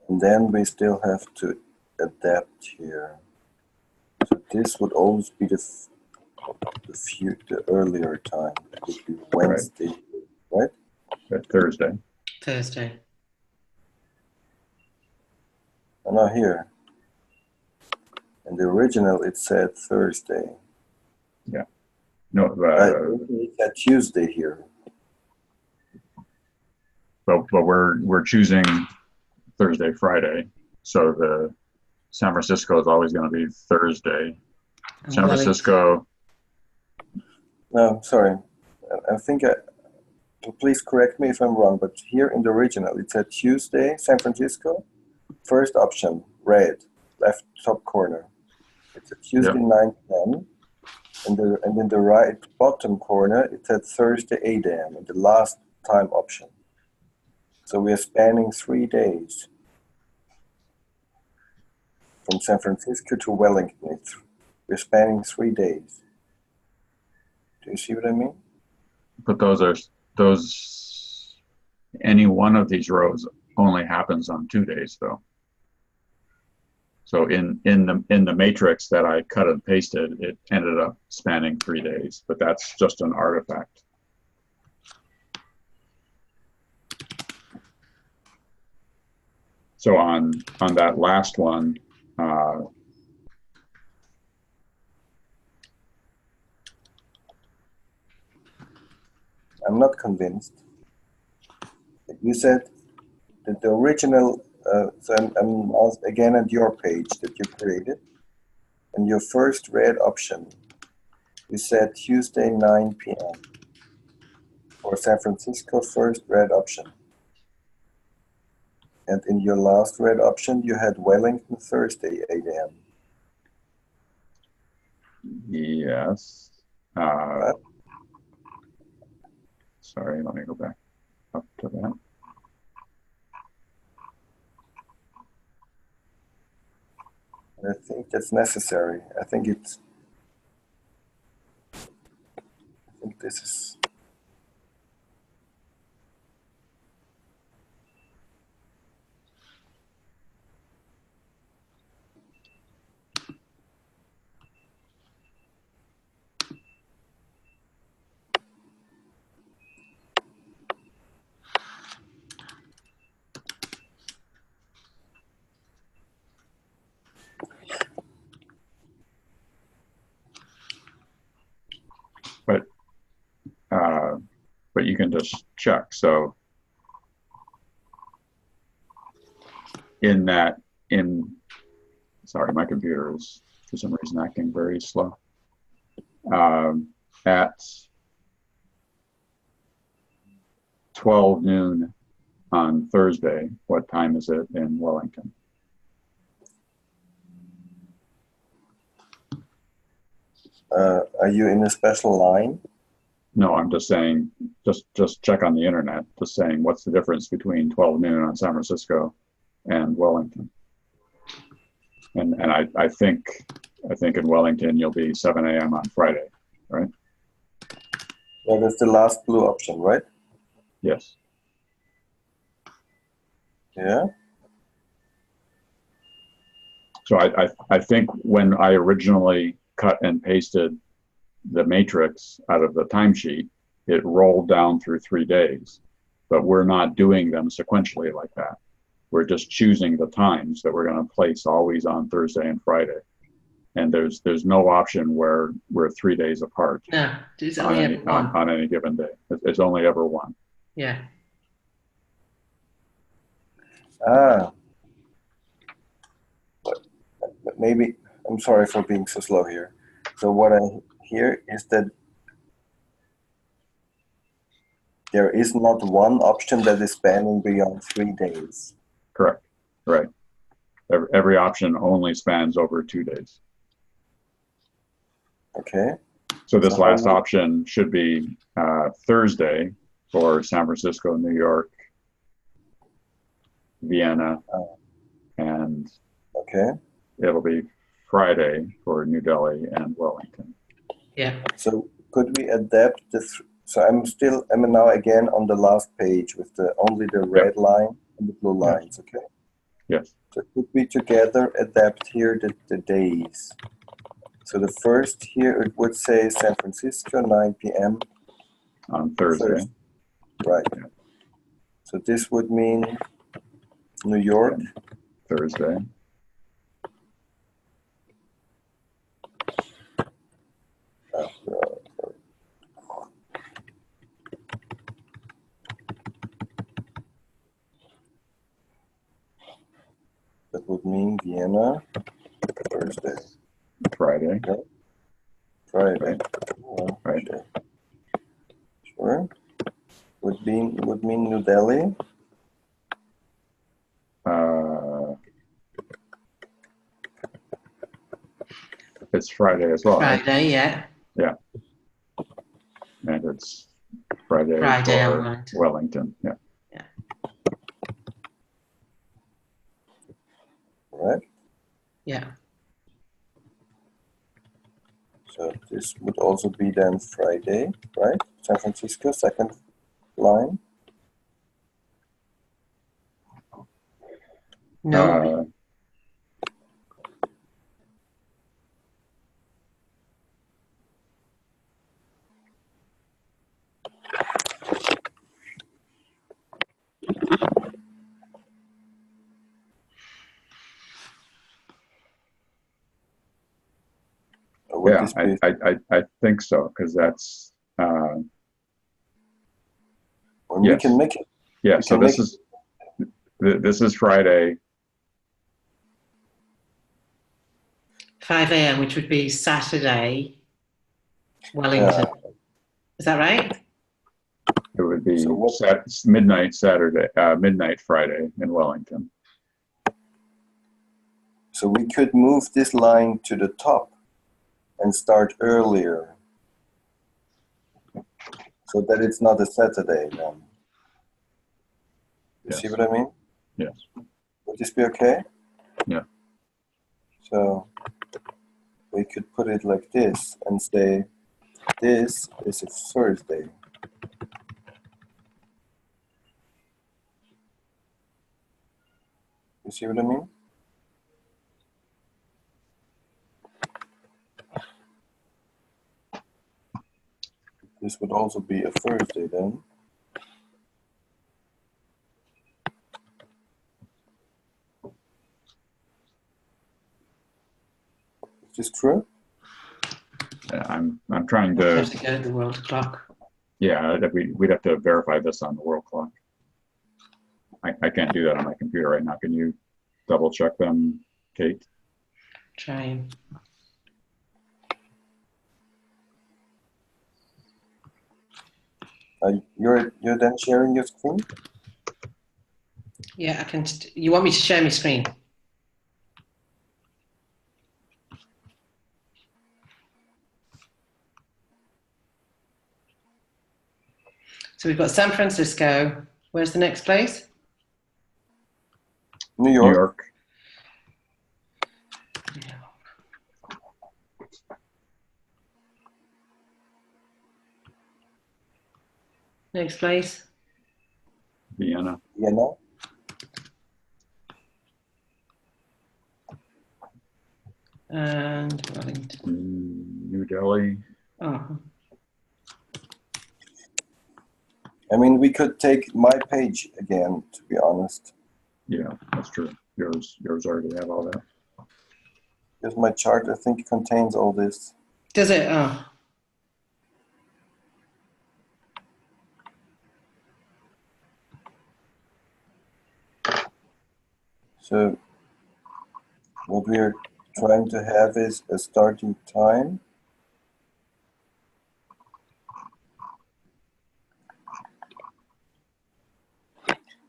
[SPEAKER 2] And then we still have to adapt here. So this would always be the earlier time. It would be Wednesday, right?
[SPEAKER 3] Thursday.
[SPEAKER 1] Thursday.
[SPEAKER 2] Oh, no, here. In the original, it said Thursday.
[SPEAKER 3] Yeah. No.
[SPEAKER 2] It said Tuesday here.
[SPEAKER 3] But we're choosing Thursday, Friday. So the San Francisco is always going to be Thursday. San Francisco.
[SPEAKER 2] No, sorry. I think please correct me if I'm wrong, but here in the original it said Tuesday, San Francisco. First option, red, left top corner. It's a Tuesday 9 p.m. And in the right bottom corner it said Thursday 8 a.m. and the last time option. So we are spanning 3 days from San Francisco to Wellington. We're spanning 3 days. Do you see what I mean?
[SPEAKER 3] But any one of these rows only happens on 2 days though. So in the matrix that I cut and pasted, it ended up spanning 3 days, but that's just an artifact. So on that last one,
[SPEAKER 2] I'm not convinced. You said that the original, so I'm again at your page that you created, and your first red option, you said Tuesday 9 p.m. for San Francisco, first red option. And in your last red option, you had Wellington, Thursday 8 a.m.
[SPEAKER 3] Yes. Sorry, let me go back up to that.
[SPEAKER 2] I think that's necessary. I think this is.
[SPEAKER 3] but you can just check. So sorry, my computer is for some reason acting very slow. At 12 noon on Thursday, what time is it in Wellington?
[SPEAKER 2] Are you in a special line?
[SPEAKER 3] No, I'm just saying, just check on the internet, just saying what's the difference between 12 noon on San Francisco and Wellington. And I think in Wellington you'll be 7 a.m. on Friday, right?
[SPEAKER 2] Yeah, that's the last blue option, right?
[SPEAKER 3] Yes.
[SPEAKER 2] Yeah.
[SPEAKER 3] So I think when I originally cut and pasted the matrix out of the timesheet, it rolled down through 3 days, but we're not doing them sequentially like that. We're just choosing the times that we're going to place always on Thursday and Friday. And there's no option where we're 3 days apart.
[SPEAKER 1] No, it's only ever one.
[SPEAKER 3] On any given day. It's only ever one.
[SPEAKER 1] Yeah.
[SPEAKER 2] But maybe, I'm sorry for being so slow here. So what I hear is that there is not one option that is spanning beyond 3 days.
[SPEAKER 3] Correct. Right. Every option only spans over 2 days.
[SPEAKER 2] Okay.
[SPEAKER 3] So this last option should be Thursday for San Francisco, New York, Vienna, and
[SPEAKER 2] okay.
[SPEAKER 3] It'll be Friday for New Delhi and Wellington.
[SPEAKER 1] Yeah.
[SPEAKER 2] So could we adapt this? So I'm now again on the last page with only the red line and the blue lines, okay?
[SPEAKER 3] Yes.
[SPEAKER 2] So could we together adapt here the days? So the first here, it would say San Francisco, 9 p.m.
[SPEAKER 3] on Thursday.
[SPEAKER 2] Right.
[SPEAKER 3] Yeah.
[SPEAKER 2] So this would mean New York.
[SPEAKER 3] Thursday.
[SPEAKER 2] That would mean Vienna, Thursday.
[SPEAKER 3] Friday.
[SPEAKER 2] Okay. Friday.
[SPEAKER 3] Right.
[SPEAKER 2] Oh,
[SPEAKER 3] Right.
[SPEAKER 2] Sure. Would mean New Delhi.
[SPEAKER 3] It's Friday as well.
[SPEAKER 1] Friday,
[SPEAKER 3] right?
[SPEAKER 1] yeah.
[SPEAKER 3] Yeah. And it's Friday for Wellington. Yeah.
[SPEAKER 1] Yeah.
[SPEAKER 2] Right.
[SPEAKER 1] Yeah.
[SPEAKER 2] So this would also be then Friday, right? San Francisco, second line.
[SPEAKER 1] No.
[SPEAKER 3] Yeah, I think so, because that's
[SPEAKER 2] Well,
[SPEAKER 3] yes.
[SPEAKER 2] We can make it.
[SPEAKER 3] Yeah, so this is Friday.
[SPEAKER 1] 5 a.m., which would be Saturday, Wellington. Is that right?
[SPEAKER 3] It would be midnight Saturday, midnight Friday in Wellington.
[SPEAKER 2] So we could move this line to the top and start earlier, so that it's not a Saturday then. You see what I mean?
[SPEAKER 3] Yes.
[SPEAKER 2] Would this be okay?
[SPEAKER 3] Yeah.
[SPEAKER 2] So we could put it like this and say this is a Thursday. You see what I mean? This would also be a Thursday then. Is this true?
[SPEAKER 3] I'm trying
[SPEAKER 1] I
[SPEAKER 3] to.
[SPEAKER 1] have to go to the world clock.
[SPEAKER 3] Yeah, we'd have to verify this on the world clock. I can't do that on my computer right now. Can you double check them, Kate?
[SPEAKER 1] Trying.
[SPEAKER 2] You're then sharing your screen?
[SPEAKER 1] Yeah, I can. You want me to share my screen? So we've got San Francisco. Where's the next place?
[SPEAKER 2] New
[SPEAKER 3] New
[SPEAKER 2] York.
[SPEAKER 3] York.
[SPEAKER 1] Next place.
[SPEAKER 3] Vienna.
[SPEAKER 2] Vienna.
[SPEAKER 1] And Wellington.
[SPEAKER 3] New Delhi.
[SPEAKER 1] Oh.
[SPEAKER 2] I mean, we could take my page again, to be honest.
[SPEAKER 3] Yeah, that's true. Yours already have all that.
[SPEAKER 2] Because my chart, I think, contains all this.
[SPEAKER 1] Does it? Oh.
[SPEAKER 2] So what we're trying to have is a starting time.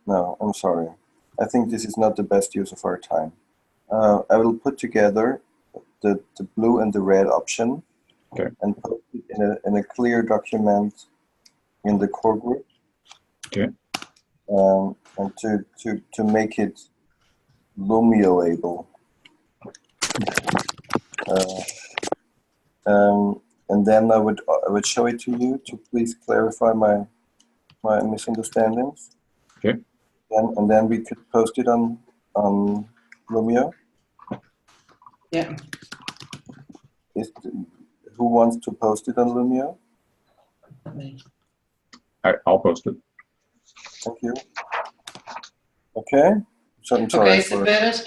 [SPEAKER 2] No, I'm sorry. I think this is not the best use of our time. I will put together the blue and the red option,
[SPEAKER 3] okay,
[SPEAKER 2] and put it in a clear document in the core group.
[SPEAKER 3] Okay.
[SPEAKER 2] And to make it Lumio-able. And then I would show it to you to please clarify my misunderstandings.
[SPEAKER 3] Okay.
[SPEAKER 2] And then we could post it on Lumio.
[SPEAKER 1] Yeah.
[SPEAKER 2] Who wants to post it on Lumio?
[SPEAKER 1] Me.
[SPEAKER 3] I'll post it.
[SPEAKER 2] Thank you. Okay. So I'm sorry.
[SPEAKER 1] Okay, so Bernard,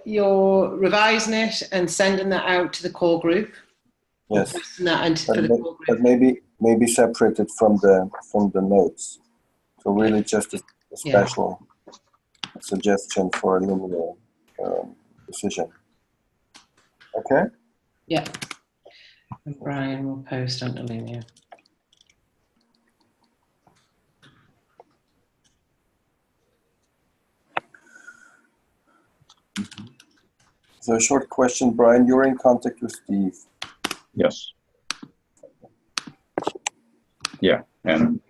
[SPEAKER 1] you're revising it and sending that out to the core group.
[SPEAKER 2] Yes.
[SPEAKER 1] But
[SPEAKER 2] maybe separated from the notes. So really just a special suggestion for a Lumio decision. Okay.
[SPEAKER 1] Yeah. And Brian will post on Lumio.
[SPEAKER 2] So a short question, Brian, you're in contact with Steve.
[SPEAKER 3] Yes. Yeah, and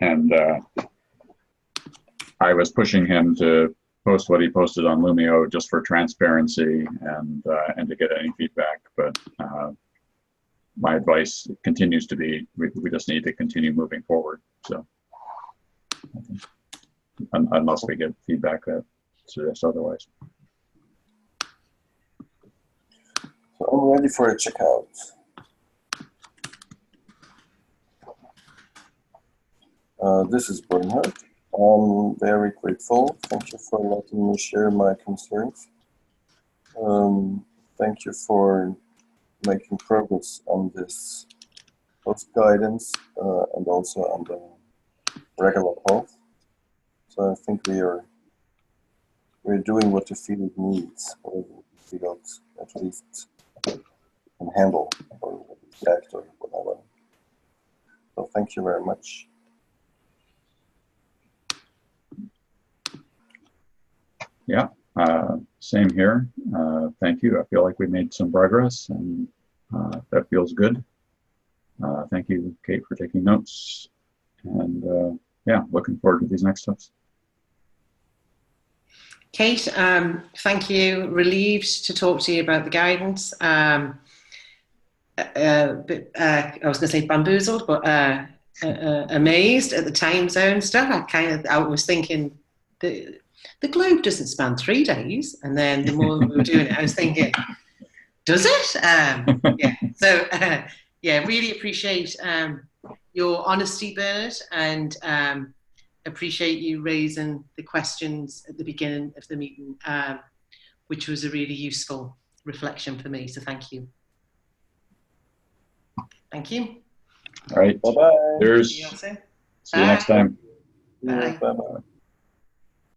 [SPEAKER 3] I was pushing him to post what he posted on Lumio just for transparency and to get any feedback. But my advice continues to be we just need to continue moving forward. So unless we get feedback that suggests otherwise.
[SPEAKER 2] So I'm ready for a checkout. This is Bernhard. I'm very grateful. Thank you for letting me share my concerns. Thank you for making progress on this post guidance and also on the regular health. So I think we're doing what the field needs, or the field at least can handle or expect or whatever. So thank you very much.
[SPEAKER 3] Yeah, same here. Thank you. I feel like we made some progress, and that feels good. Thank you, Kate, for taking notes. And yeah, looking forward to these next steps.
[SPEAKER 1] Kate, thank you. Relieved to talk to you about the guidance. I was going to say bamboozled, but amazed at the time zone stuff. I was thinking the globe doesn't span 3 days, and then the more we were doing it, I was thinking, does it? Yeah. So yeah, really appreciate your honesty, Bernard, and appreciate you raising the questions at the beginning of the meeting, which was a really useful reflection for me. So thank you. Thank you.
[SPEAKER 3] All right.
[SPEAKER 2] Bye-bye.
[SPEAKER 3] Cheers.
[SPEAKER 1] See you all soon.
[SPEAKER 3] See you next time.
[SPEAKER 1] Bye.
[SPEAKER 2] Bye-bye.